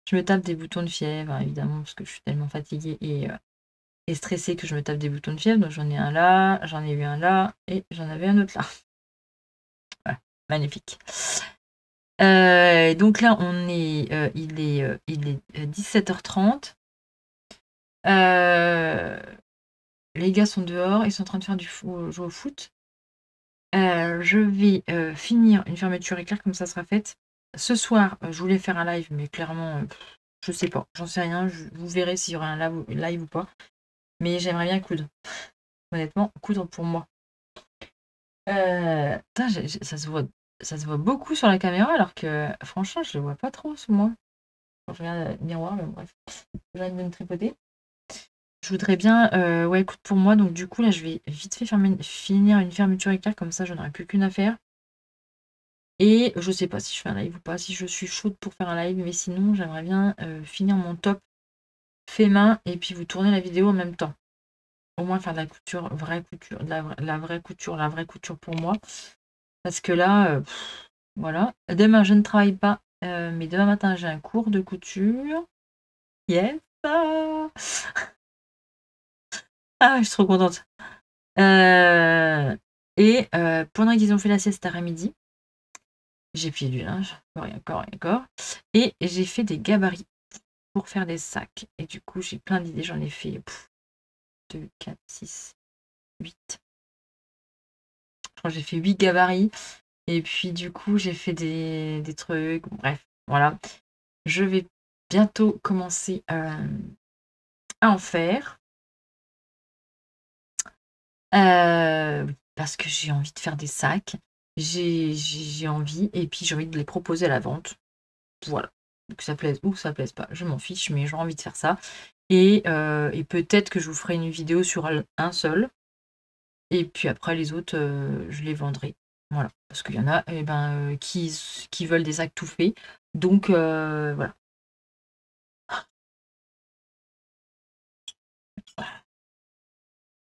Je me tape des boutons de fièvre, hein, évidemment, parce que je suis tellement fatiguée et stressée que je me tape des boutons de fièvre. Donc, j'en ai un là, j'en ai eu un là, et j'en avais un autre là. Voilà, magnifique. Donc là, il est 17h30. Les gars sont dehors, ils sont en train de faire jouer au foot. Je vais finir une fermeture éclair, comme ça sera faite. Ce soir, je voulais faire un live, mais clairement, je sais pas, j'en sais rien. Vous verrez s'il y aura un live ou pas. Mais j'aimerais bien coudre. Honnêtement, coudre pour moi. Ça se voit beaucoup sur la caméra, alors que franchement, je le vois pas trop sous moi. Quand je regarde le miroir, mais bref. Je viens de me tripoter. Je voudrais bien, coudre pour moi. Donc du coup, là, je vais vite fait finir une fermeture éclair, comme ça, je n'aurai plus qu'une à faire. Et je sais pas si je fais un live ou pas, si je suis chaude pour faire un live, mais sinon, j'aimerais bien finir mon top fait main et puis vous tourner la vidéo en même temps. Au moins faire de la couture, vraie couture, la vraie couture pour moi. Parce que là, voilà. Demain, je ne travaille pas, mais demain matin, j'ai un cours de couture. Yes! Ah, je suis trop contente. Et pendant qu'ils ont fait la sieste à midi, j'ai plié du linge, encore. Et j'ai fait des gabarits pour faire des sacs. Et du coup, j'ai plein d'idées. J'en ai fait 2, 4, 6, 8. Je crois que j'ai fait 8 gabarits. Et puis, du coup, j'ai fait des trucs. Bref, voilà. Je vais bientôt commencer à en faire. Oui, parce que j'ai envie de faire des sacs. J'ai envie et puis j'ai envie de les proposer à la vente. Voilà. Que ça plaise ou que ça plaise pas, je m'en fiche, mais j'ai envie de faire ça et peut-être que je vous ferai une vidéo sur un seul et puis après les autres, je les vendrai. Voilà, parce qu'il y en a, et ben, qui veulent des sacs tout faits donc voilà.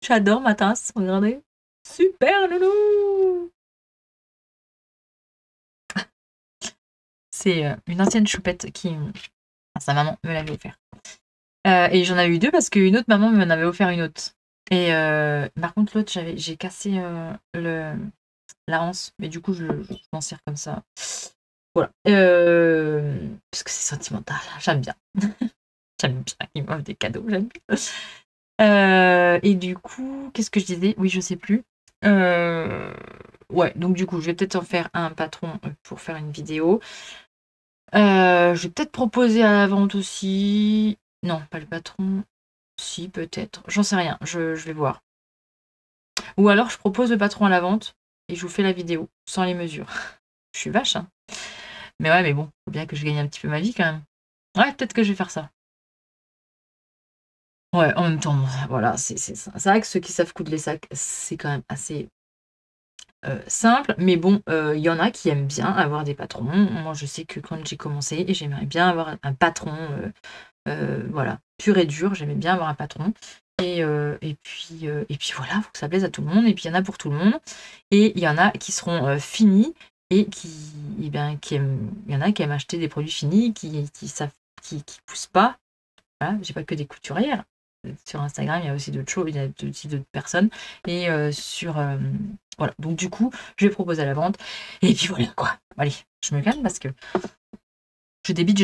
J'adore ma tasse, regardez. Super loulou! C'est, une ancienne choupette qui, sa maman me l'avait offert. Et j'en avais eu 2 parce qu'une autre maman m'en avait offert une autre. Et par contre l'autre j'ai cassé, la anse, mais du coup je m'en sers comme ça. Voilà. Parce que c'est sentimental, j'aime bien. J'aime bien, ils m'offrent des cadeaux, j'aime bien. Et du coup, qu'est-ce que je disais? Oui, je sais plus. Ouais, donc du coup, je vais peut-être en faire un patron pour faire une vidéo. Je vais peut-être proposer à la vente aussi. Non, pas le patron. Si, peut-être. J'en sais rien, je vais voir. Ou alors je propose le patron à la vente et je vous fais la vidéo sans les mesures. Je suis vache, hein. Mais ouais, mais bon, faut bien que je gagne un petit peu ma vie quand même. Ouais, peut-être que je vais faire ça. Ouais, en même temps, voilà, c'est ça. C'est vrai que ceux qui savent coudre les sacs, c'est quand même assez simple, mais bon, il y en a qui aiment bien avoir des patrons. Moi, je sais que quand j'ai commencé, j'aimerais bien avoir un patron, voilà, pur et dur, j'aimais bien avoir un patron et puis voilà, faut que ça plaise à tout le monde et puis il y en a pour tout le monde et il y en a qui seront, finis et qui aiment il y en a qui aiment acheter des produits finis, qui savent qui poussent pas. Voilà, j'ai pas que des couturières. Sur Instagram, il y a aussi d'autres choses, il y a aussi d'autres personnes et voilà, donc du coup, je vais proposer à la vente et puis voilà quoi. Allez, je me calme parce que je débite,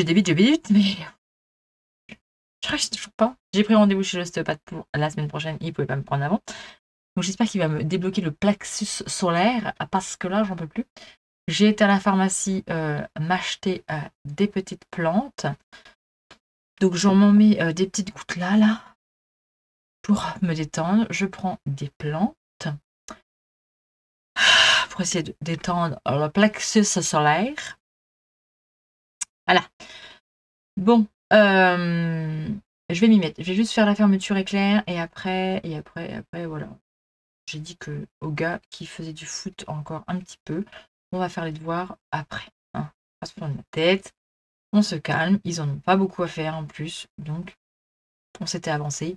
mais j'arrive toujours pas. J'ai pris rendez-vous chez l'ostéopathe pour la semaine prochaine, il pouvait pas me prendre avant. Donc j'espère qu'il va me débloquer le plexus solaire parce que là, j'en peux plus. J'ai été à la pharmacie m'acheter des petites plantes. Donc j'en m'en mets des petites gouttes là, pour me détendre. Je prends des plantes pour essayer de détendre le plexus solaire. Voilà. Bon, je vais m'y mettre. Je vais juste faire la fermeture éclair et après, voilà. J'ai dit que aux gars qui faisaient du foot encore un petit peu, on va faire les devoirs après. Hein. On va se prendre la tête, on se calme. Ils en ont pas beaucoup à faire en plus, donc on s'était avancé.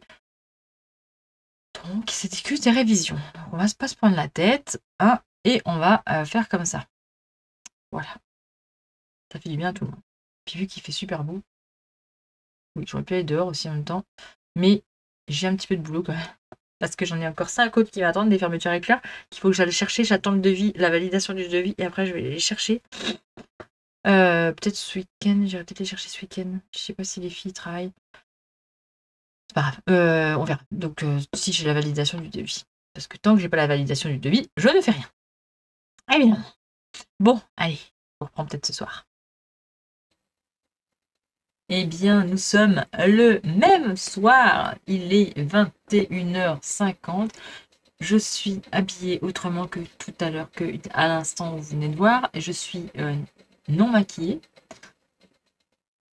Donc c'était que des révisions. Donc on va pas se prendre la tête, hein, et on va faire comme ça. Voilà. Ça fait du bien à tout le monde. Puis vu qu'il fait super beau, oui, j'aurais pu aller dehors aussi en même temps, mais j'ai un petit peu de boulot quand même. Parce que j'en ai encore 5 autres qui m'attendent, des fermetures éclairs, qu'il faut que j'aille chercher. J'attends le devis, la validation du devis, et après je vais les chercher. Peut-être ce week-end, j'irai peut-être les chercher ce week-end. Je sais pas si les filles travaillent. C'est pas grave, on verra. Donc si j'ai la validation du devis. Parce que tant que j'ai pas la validation du devis, je ne fais rien. Évidemment. Bon, allez, on reprend peut-être ce soir. Eh bien, nous sommes le même soir. Il est 21h50. Je suis habillée autrement que tout à l'heure, que à l'instant où vous venez de voir. Je suis non maquillée.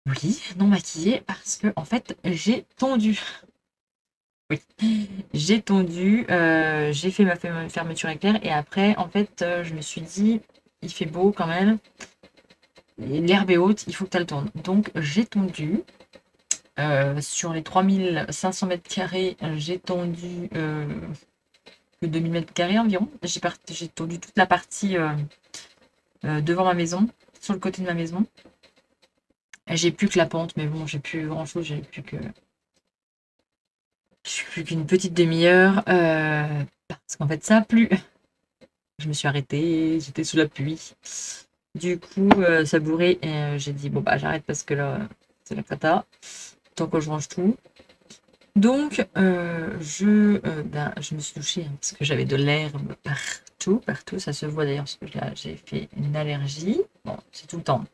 Oui, non maquillée parce que en fait, j'ai tondu. Oui, j'ai tondu. J'ai fait ma fermeture éclair et après, en fait, je me suis dit, il fait beau quand même. L'herbe est haute, il faut que tu le tournes. Donc, j'ai tondu. Sur les 3500 mètres carrés, j'ai tondu que 2000 mètres carrés environ. J'ai tondu toute la partie devant ma maison, sur le côté de ma maison. J'ai plus que la pente, mais bon, j'ai plus grand chose, j'ai plus qu'une petite demi-heure. Parce qu'en fait, ça a plu. Je me suis arrêtée, j'étais sous la pluie. Du coup, ça bourrait et j'ai dit bon bah j'arrête parce que là, c'est la cata. Tant que je range tout. Donc, je me suis douchée hein, parce que j'avais de l'herbe partout. Ça se voit d'ailleurs parce que là, j'ai fait une allergie. Bon, c'est tout le temps.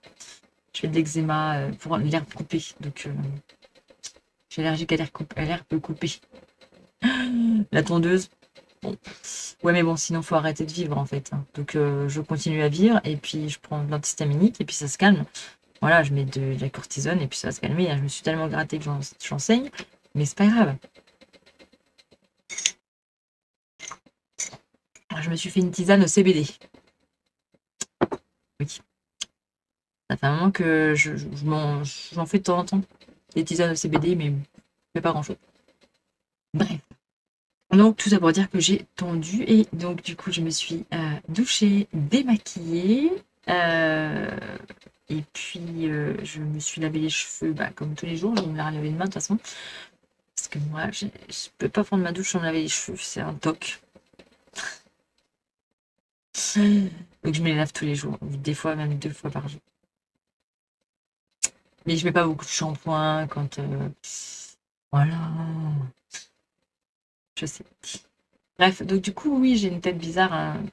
Je fais de l'eczéma pour l'herbe coupée. Donc, je suis allergique à l'herbe coupée. La tondeuse, Bon. Ouais, mais bon, sinon, faut arrêter de vivre, en fait. Hein. Donc, je continue à vivre, et puis je prends de l'antihistaminique, et puis ça se calme. Voilà, je mets de la cortisone, et puis ça va se calmer. Hein. Je me suis tellement grattée que j'en saigne, mais c'est pas grave. Je me suis fait une tisane au CBD. Oui. Ça fait un moment que j'en fais de temps en temps. Des tisanes au CBD, mais je fais pas grand-chose. Bref. Donc, tout ça pour dire que j'ai tendu et donc, du coup, je me suis douchée, démaquillée. Et puis, je me suis lavé les cheveux comme tous les jours. Je me les laver demain, de toute façon. Parce que moi, je peux pas prendre ma douche sans me laver les cheveux. C'est un toc. Donc, je me les lave tous les jours. Des fois, même 2 fois par jour. Mais je mets pas beaucoup de shampoing quand... Voilà. Je sais. Bref, donc du coup, oui, j'ai une tête bizarre. Hein.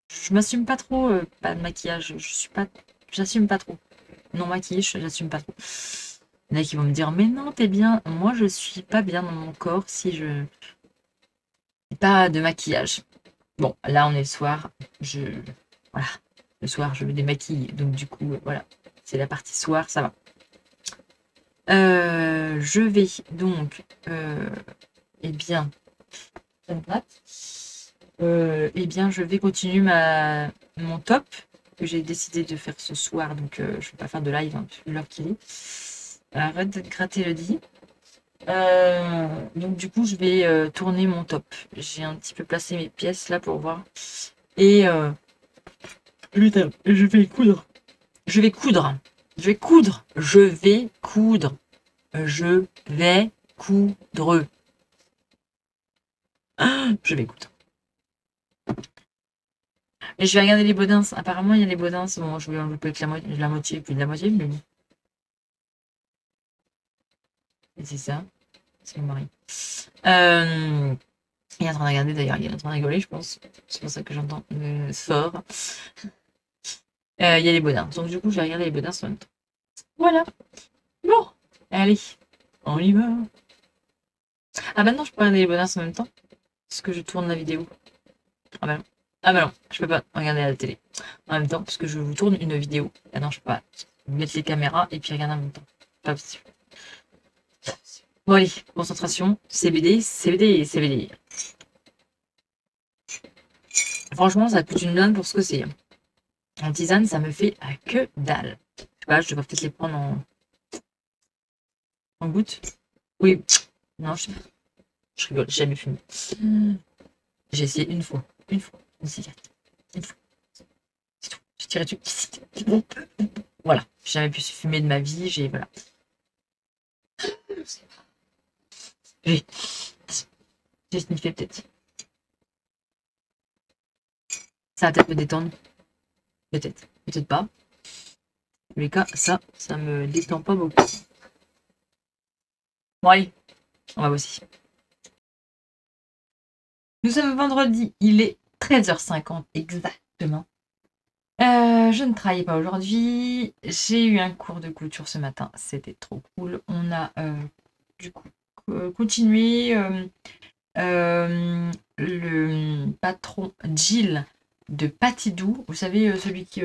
Je m'assume pas trop, pas de maquillage. J'assume pas trop. Non maquillée, j'assume pas trop. Il y en a qui vont me dire, mais non, t'es bien. Moi, je suis pas bien dans mon corps si je n'ai pas de maquillage. Bon, là, on est le soir. Voilà. Le soir, je me démaquille. Donc du coup, voilà. C'est la partie soir, ça va. Je vais donc, eh bien, je vais continuer mon top que j'ai décidé de faire ce soir. Donc, je ne vais pas faire de live, hein, l'heure qu'il est. Arrête de te gratter le dit. Donc, du coup, je vais tourner mon top. J'ai un petit peu placé mes pièces là pour voir. Et putain, je vais coudre. Je vais coudre. Je vais coudre. Je vais coudre. Je vais coudre. Je vais coudre. Et je vais regarder les Baudins. Apparemment, il y a les Baudins. Bon, je vais en louper avec la moitié, puis de la moitié, mais bon. Et c'est ça. C'est mon mari. Il est en train de regarder d'ailleurs. Il est en train de rigoler, je pense. C'est pour ça que j'entends fort. Il y a les Baudins. Donc, du coup, je vais regarder les Baudins en même temps. Voilà. Bon. Allez. On y va. Ah bah non, je peux regarder les Baudins en même temps. Parce que je tourne la vidéo. Ah bah non. Ah bah non, je peux pas regarder à la télé en même temps parce que je vous tourne une vidéo. Ah non, je peux pas mettre les caméras et puis regarder en même temps. Pas possible. Bon allez, concentration, CBD, CBD, CBD. Franchement, ça coûte une blinde pour ce que c'est. En tisane, ça me fait à que dalle. Je sais pas, je devrais peut-être les prendre en gouttes. Oui, non, je rigole, j'ai jamais fumé. J'ai essayé une fois, une cigarette, une fois. C'est tout. J'ai tiré dessus. Voilà, j'ai jamais pu fumer de ma vie, voilà. J'ai sniffé peut-être. Ça va peut-être me détendre. Peut-être. Peut-être pas. En tous les cas, ça me détend pas beaucoup. Bon allez, on va bosser. Nous sommes vendredi, il est 13h50 exactement. Je ne travaillais pas aujourd'hui. J'ai eu un cours de couture ce matin. C'était trop cool. On a du coup continué. Le patron Jill de Patidou, vous savez, celui qui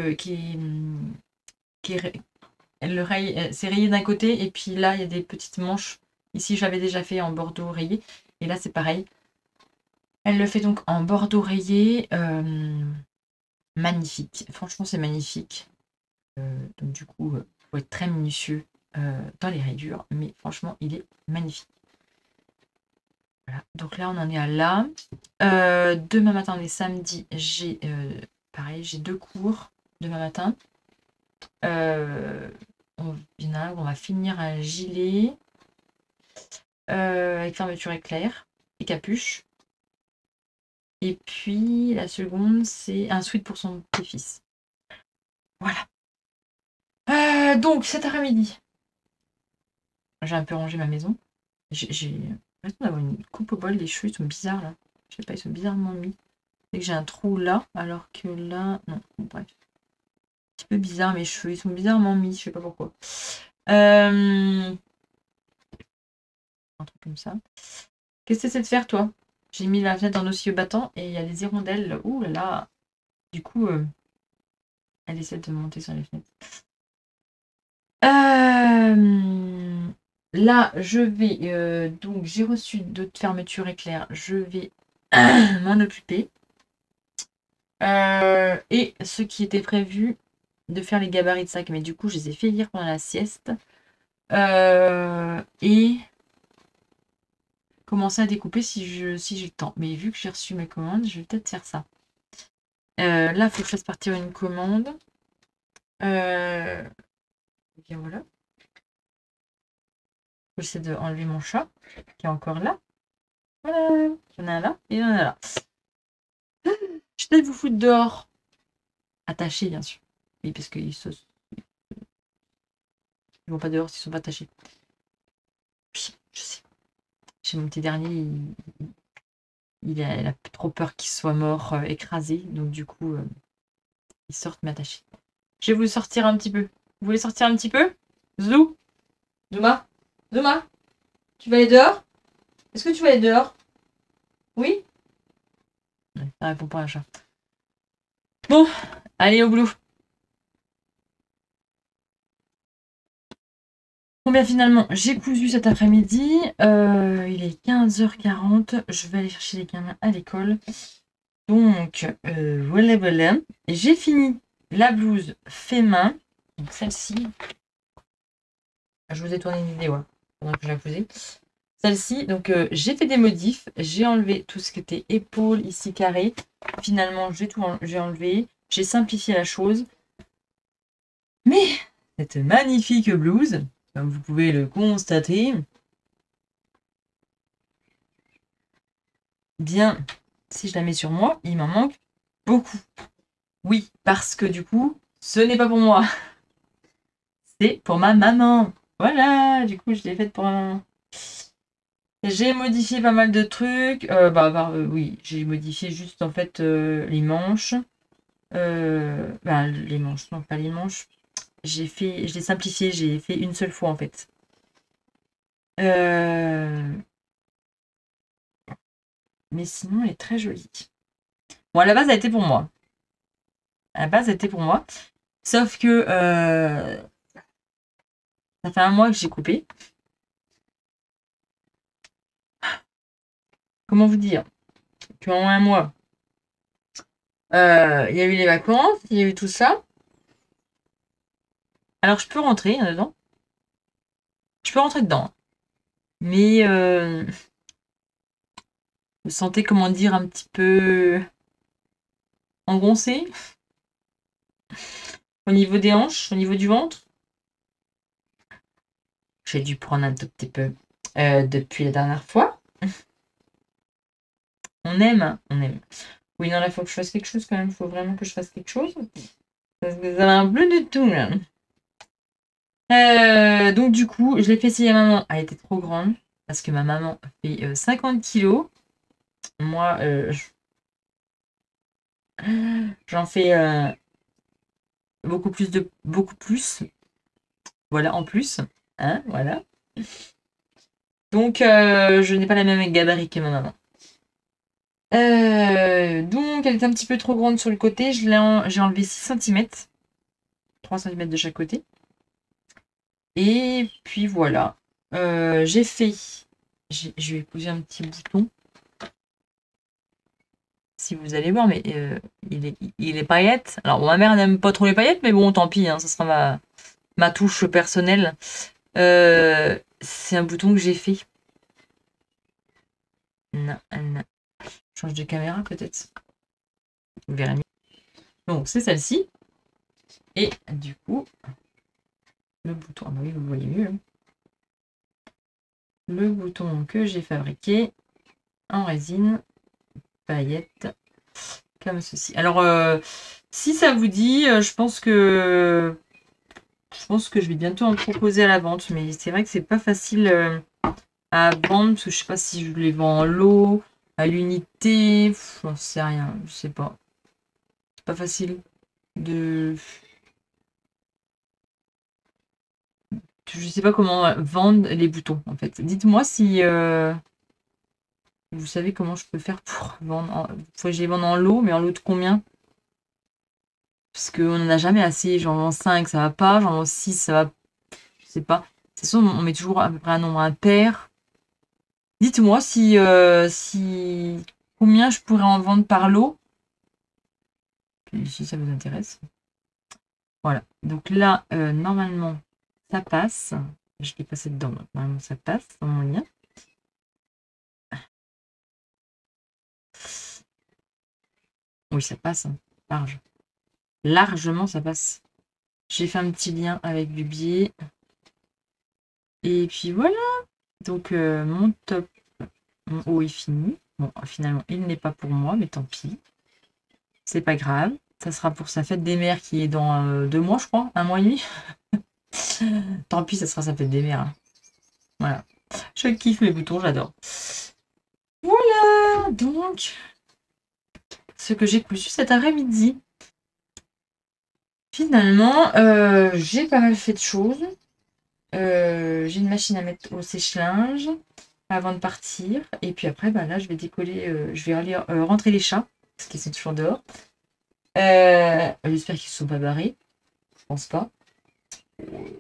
c'est rayé d'un côté, et puis là, il y a des petites manches. Ici, j'avais déjà fait en bordeaux rayé, et là, c'est pareil. Elle le fait donc en bordeaux rayé. Magnifique. Franchement, c'est magnifique. Donc, du coup, il faut être très minutieux dans les rayures, mais franchement, il est magnifique. Voilà. Donc là, on en est à là. Demain matin, on est samedi. Pareil, j'ai 2 cours demain matin. On va finir un gilet avec fermeture éclair et capuche. Et puis la seconde, c'est un sweat pour son petit-fils. Voilà. Donc cet après-midi, j'ai un peu rangé ma maison. J'ai l'impression d'avoir une coupe au bol. Les cheveux sont bizarres là. Je sais pas, ils sont bizarrement mis. Et que j'ai un trou là, alors que là, non. Bon, bref. Un petit peu bizarre, mes cheveux, ils sont bizarrement mis, je sais pas pourquoi. Un truc comme ça. Qu'est-ce que c'est de faire, toi? J'ai mis la fenêtre en oscille battant et il y a des hirondelles. Ouh là là. Du coup, elle essaie de monter sur les fenêtres. Là, je vais... donc, j'ai reçu d'autres fermetures éclairs. Je vais m'en occuper. Et ce qui était prévu de faire les gabarits de sac. Mais du coup, je les ai fait hier pendant la sieste. Et commencer à découper si j'ai le temps. Mais vu que j'ai reçu mes commandes, je vais peut-être faire ça. Là, il faut que je fasse partir une commande. Et bien voilà. J'essaie d'enlever mon chat, qui est encore là. Voilà. Il y en a un là et il y en a un là. Je vais vous foutre dehors. Attachés, bien sûr. Oui, parce qu'ils vont pas dehors s'ils sont pas attachés. Oui, je sais. J'ai mon petit dernier, il a trop peur qu'il soit mort, écrasé. Donc du coup, ils sortent m'attacher. Je vais vous sortir un petit peu. Vous voulez sortir un petit peu? Zou? Zuma? Zuma? Tu vas aller dehors? Est-ce que tu vas aller dehors? Oui? Ça répond pas à un chat. Bon, allez au boulot. Bon bien finalement, j'ai cousu cet après-midi. Il est 15h40. Je vais aller chercher les gamins à l'école. Donc, voilà, voilà. J'ai fini la blouse fait main. Donc celle-ci. Je vous ai tourné une vidéo pendant que je la faisais. Celle-ci, donc j'ai fait des modifs. J'ai enlevé tout ce qui était épaule, ici carré. Finalement, j'ai enlevé. J'ai simplifié la chose. Mais cette magnifique blouse, comme vous pouvez le constater, bien, si je la mets sur moi, il m'en manque beaucoup. Oui, parce que du coup, ce n'est pas pour moi. C'est pour ma maman. Voilà, du coup, je l'ai faite pour ma maman. J'ai modifié pas mal de trucs. Oui, j'ai modifié juste en fait les manches. Les manches, non pas les manches. Je l'ai simplifié, j'ai fait une seule fois en fait. Mais sinon, elle est très jolie. Bon, à la base, elle était pour moi. À la base, elle était pour moi. Sauf que ça fait un mois que j'ai coupé. Comment vous dire? Pendant un mois, il y a eu les vacances, il y a eu tout ça. Alors, je peux rentrer dedans. Je peux rentrer dedans. Mais je me sentais, comment dire, un petit peu engoncée au niveau des hanches, au niveau du ventre. J'ai dû prendre un tout petit peu depuis la dernière fois. On aime, hein, on aime. Oui, non, là, il faut que je fasse quelque chose quand même. Il faut vraiment que je fasse quelque chose. Parce que ça va plus du tout, là. Donc, du coup, je l'ai fait essayer à maman. Elle était trop grande. Parce que ma maman fait 50 kilos. Moi, j'en fais beaucoup plus. Voilà, en plus. Hein, voilà. Donc, je n'ai pas la même gabarit que ma maman. Donc, elle est un petit peu trop grande sur le côté. J'ai enlevé 6 cm. 3 cm de chaque côté. Et puis voilà. J'ai fait... Je vais poser un petit bouton. Si vous allez voir, mais il est paillettes. Alors, ma mère n'aime pas trop les paillettes, mais bon, tant pis, hein, ça sera ma touche personnelle. C'est un bouton que j'ai fait. Non, non. Change de caméra peut-être. Vous verrez mieux. Donc, c'est celle-ci. Et du coup, le bouton. Ah bah oui, vous voyez mieux. Hein. Le bouton que j'ai fabriqué en résine paillettes comme ceci. Alors, si ça vous dit, je pense que je vais bientôt en proposer à la vente, mais c'est vrai que c'est pas facile à vendre parce que je sais pas si je les vends en lot, à l'unité, j'en sais rien, je sais pas. C'est pas facile de. Je sais pas comment vendre les boutons en fait. Dites-moi si Vous savez comment je peux faire pour vendre faut que je les vende en lot, mais en lot de combien? Parce qu'on n'en a jamais assez. J'en vends 5, ça va pas. J'en vends 6, ça va. Je sais pas. C'est sûr, on met toujours à peu près un nombre impair. Dites-moi si combien je pourrais en vendre par lot. Puis si ça vous intéresse. Voilà. Donc là, normalement, ça passe. Je l'ai passé dedans. Donc normalement, ça passe dans mon lien. Oui, ça passe. Hein. Large. Largement, ça passe. J'ai fait un petit lien avec du biais. Et puis voilà. Donc, mon top, mon haut est fini. Bon, finalement, il n'est pas pour moi, mais tant pis. C'est pas grave. Ça sera pour sa fête des mères qui est dans 2 mois, je crois. 1 mois et demi. Tant pis, ça sera sa fête des mères. Hein. Voilà. Je kiffe mes boutons, j'adore. Voilà, donc, ce que j'ai conçu cet après-midi. Finalement, j'ai pas mal fait de choses. J'ai une machine à mettre au sèche-linge avant de partir. Et puis après, bah là, je vais décoller, je vais aller rentrer les chats, parce qu'ils sont toujours dehors. J'espère qu'ils ne sont pas barrés. Je pense pas.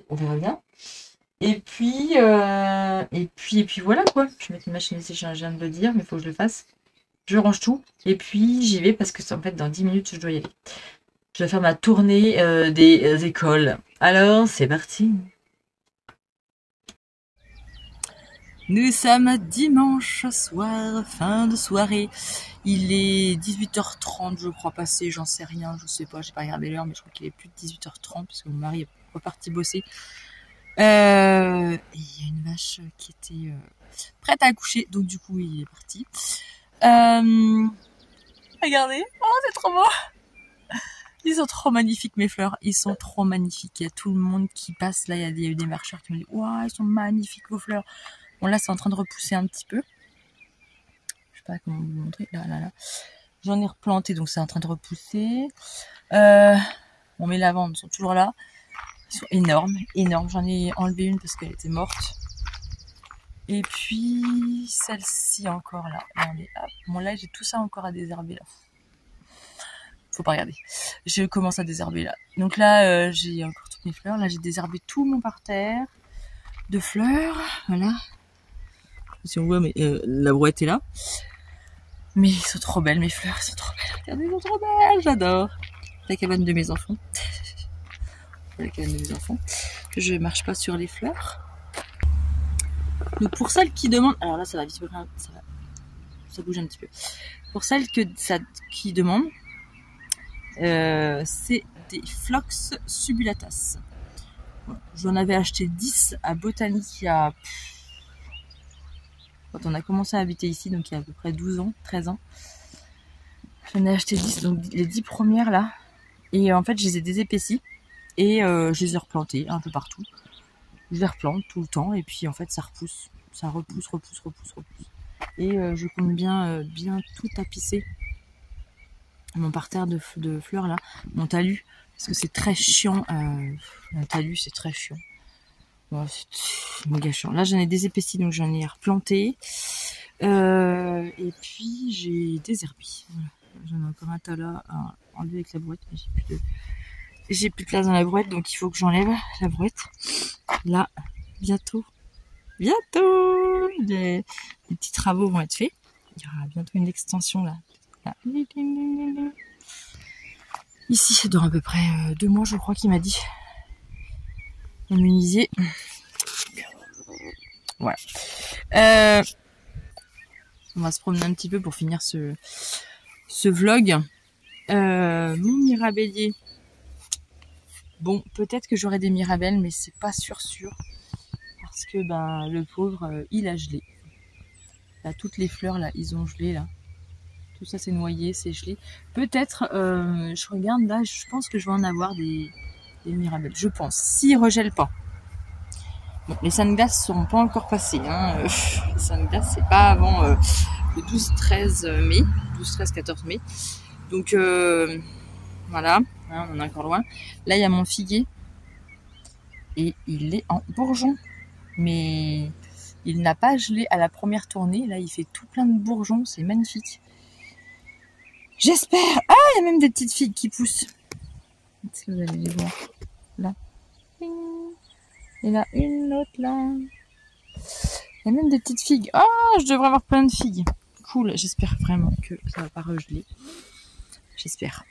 On verra bien. Et puis voilà quoi. Je vais mettre une machine à sécher, je viens de le dire, mais il faut que je le fasse. Je range tout. Et puis j'y vais parce que en fait, dans 10 minutes, je dois y aller. Je dois faire ma tournée des écoles. Alors, c'est parti. Nous sommes dimanche soir, fin de soirée. Il est 18h30, je crois passer, j'en sais rien, je sais pas, j'ai pas regardé l'heure, mais je crois qu'il est plus de 18h30 parce que mon mari est reparti bosser. Et il y a une vache qui était prête à accoucher, donc du coup il est parti. Regardez, oh c'est trop beau. Ils sont trop magnifiques mes fleurs, ils sont trop magnifiques. Il y a tout le monde qui passe là, il y a des marcheurs qui me disent waouh, ils sont magnifiques vos fleurs. Bon là c'est en train de repousser un petit peu. Je sais pas comment vous montrer. Là. J'en ai replanté donc c'est en train de repousser. Bon mes lavandes sont toujours là. Ils sont énormes. J'en ai enlevé une parce qu'elle était morte. Et puis celle-ci encore là. Bon là j'ai tout ça encore à désherber là. Faut pas regarder. Je commence à désherber là. Donc là j'ai encore toutes mes fleurs. Là j'ai désherbé tout mon parterre de fleurs. Voilà. Si on voit, mais la brouette est là. Mais ils sont trop belles, mes fleurs, elles sont trop belles. Regardez, elles sont trop belles, j'adore. La cabane de mes enfants. La cabane de mes enfants. Je marche pas sur les fleurs. Donc pour celles qui demandent, alors là ça va vite, ça bouge un petit peu. Pour celles qui demandent, c'est des Phlox subulatas. Voilà. J'en avais acheté 10 à Botanique il y a... Quand on a commencé à habiter ici, donc il y a à peu près 12 ans, 13 ans. J'en ai acheté 10, donc les 10 premières là. Et en fait, je les ai désépaissis. Et je les ai replantées un peu partout. Je les replante tout le temps. Et puis en fait, ça repousse. Ça repousse. Et je compte bien tout tapisser. Mon parterre de fleurs là. Mon talus. Parce que c'est très chiant. Un talus, c'est très chiant. Bon, c'est méga chiant. Là, j'en ai désépaissi, donc j'en ai replanté. Et puis, j'ai désherbé. Voilà. J'en ai encore un tas là à enlever avec la brouette. Mais j'ai plus de place dans la brouette, donc il faut que j'enlève la brouette. Là, bientôt, les petits travaux vont être faits. Il y aura bientôt une extension là. Ici, c'est dans à peu près 2 mois, je crois qu'il m'a dit. Le menuisier. Voilà. On va se promener un petit peu pour finir ce vlog. Mon mirabellier. Bon, peut-être que j'aurai des mirabelles, mais c'est pas sûr. Parce que le pauvre, il a gelé. Là, toutes les fleurs, là, ils ont gelé, là. Tout ça, c'est noyé, c'est gelé. Peut-être, je regarde, là, je pense que je vais en avoir des mirabelles. Je pense, s'ils regèlent pas. Bon, les sunglasses seront pas encore passés. Hein. Les sunglasses, c'est pas avant le 12-13 mai. 12-13-14 mai. Donc, voilà. Hein, on en est encore loin. Là, il y a mon figuier. Et il est en bourgeon. Mais Il n'a pas gelé à la première tournée. Là, il fait tout plein de bourgeons. C'est magnifique. J'espère. Ah, il y a même des petites figues qui poussent. Est-ce que vous allez les voir? Là. Et là, une autre là. Il y a même des petites figues. Ah, je devrais avoir plein de figues. Cool. J'espère vraiment que ça va pas regeler. J'espère.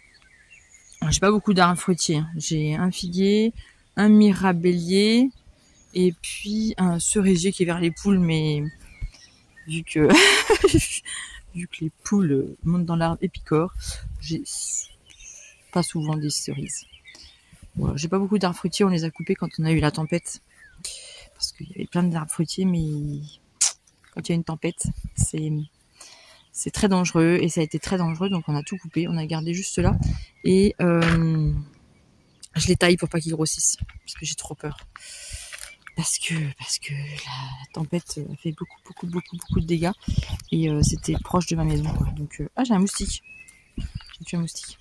J'ai pas beaucoup d'arbres fruitiers. J'ai un figuier, un mirabellier et puis un cerisier qui est vers les poules, mais vu que vu que les poules montent dans l'arbre et picorent, j'ai pas souvent des cerises. Voilà, j'ai pas beaucoup d'arbres fruitiers, on les a coupés quand on a eu la tempête. Parce qu'il y avait plein d'arbres fruitiers, mais quand il y a une tempête, c'est très dangereux et ça a été très dangereux, donc on a tout coupé, on a gardé juste cela et je les taille pour pas qu'ils grossissent parce que j'ai trop peur. Parce que la tempête a fait beaucoup de dégâts et c'était proche de ma maison, quoi. Donc j'ai un moustique. J'ai tué un moustique.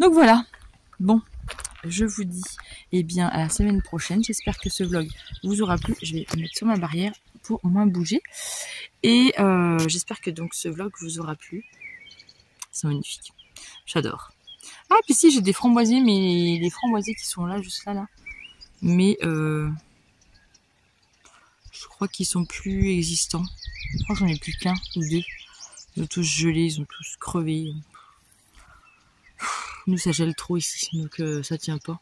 Donc voilà. Bon, je vous dis bien à la semaine prochaine. J'espère que ce vlog vous aura plu. Je vais me mettre sur ma barrière pour moins bouger. Et j'espère que donc ce vlog vous aura plu. C'est magnifique. J'adore. Ah, puis si, j'ai des framboisiers, mais les framboisiers qui sont là, juste là. Mais je crois qu'ils sont plus existants. Je crois que j'en ai plus qu'un ou deux. Ils ont tous gelé, ils ont tous crevé. Nous, ça gèle trop ici, donc ça tient pas.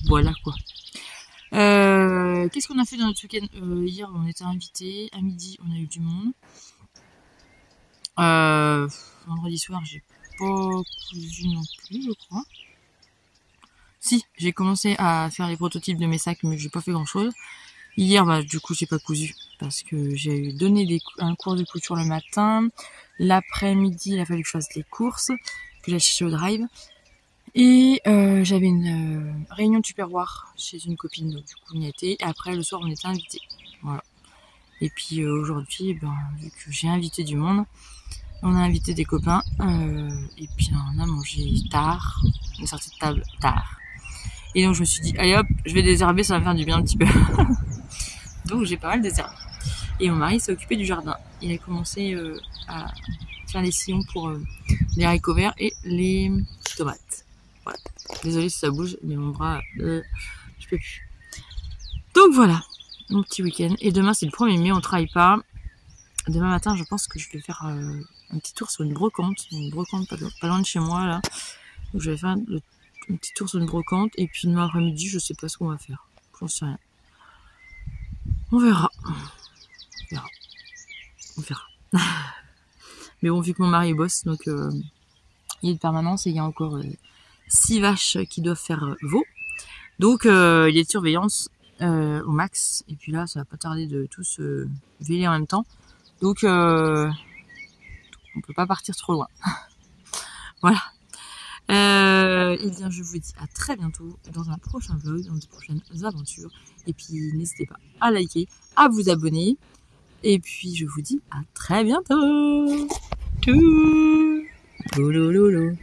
Voilà quoi. Qu'est-ce qu'on a fait dans notre week-end? Hier, on était invités. À midi, on a eu du monde. Vendredi soir, j'ai pas cousu non plus, je crois. Si, j'ai commencé à faire les prototypes de mes sacs, mais j'ai pas fait grand-chose. Hier, bah, du coup, j'ai pas cousu parce que j'ai donné un cours de couture le matin. L'après-midi, il a fallu que je fasse les courses, que j'ai cherché au drive. Et j'avais une réunion de Tupperware chez une copine, donc du coup, on y était. Et après, le soir, on était invités. Voilà. Et puis aujourd'hui, ben, vu que j'ai invité du monde, on a invité des copains. Et puis on a mangé tard. On est sorti de table tard. Et donc je me suis dit, allez hop, je vais désherber, ça va me faire du bien un petit peu. Donc j'ai pas mal désherbé. Et mon mari s'est occupé du jardin. Il a commencé à faire les sillons pour les haricots verts et les tomates. Voilà. Désolée si ça bouge, mais mon bras, je peux plus. Donc voilà, mon petit week-end. Et demain c'est le 1er mai, on travaille pas. Demain matin, je pense que je vais faire un petit tour sur une brocante. Une brocante pas loin de chez moi là. Donc je vais faire un petit tour sur une brocante. Et puis demain après-midi, je sais pas ce qu'on va faire. J'en sais rien. On verra. On verra. Mais bon, vu que mon mari bosse, donc il est de permanence et il y a encore 6 vaches qui doivent faire veau. Donc il est de surveillance au max. Et puis là, ça va pas tarder de tous véler en même temps. Donc on peut pas partir trop loin. Voilà. Et bien je vous dis à très bientôt dans un prochain vlog, dans de prochaines aventures. Et puis n'hésitez pas à liker, à vous abonner. Et puis je vous dis à très bientôt. Tchou. Lolo.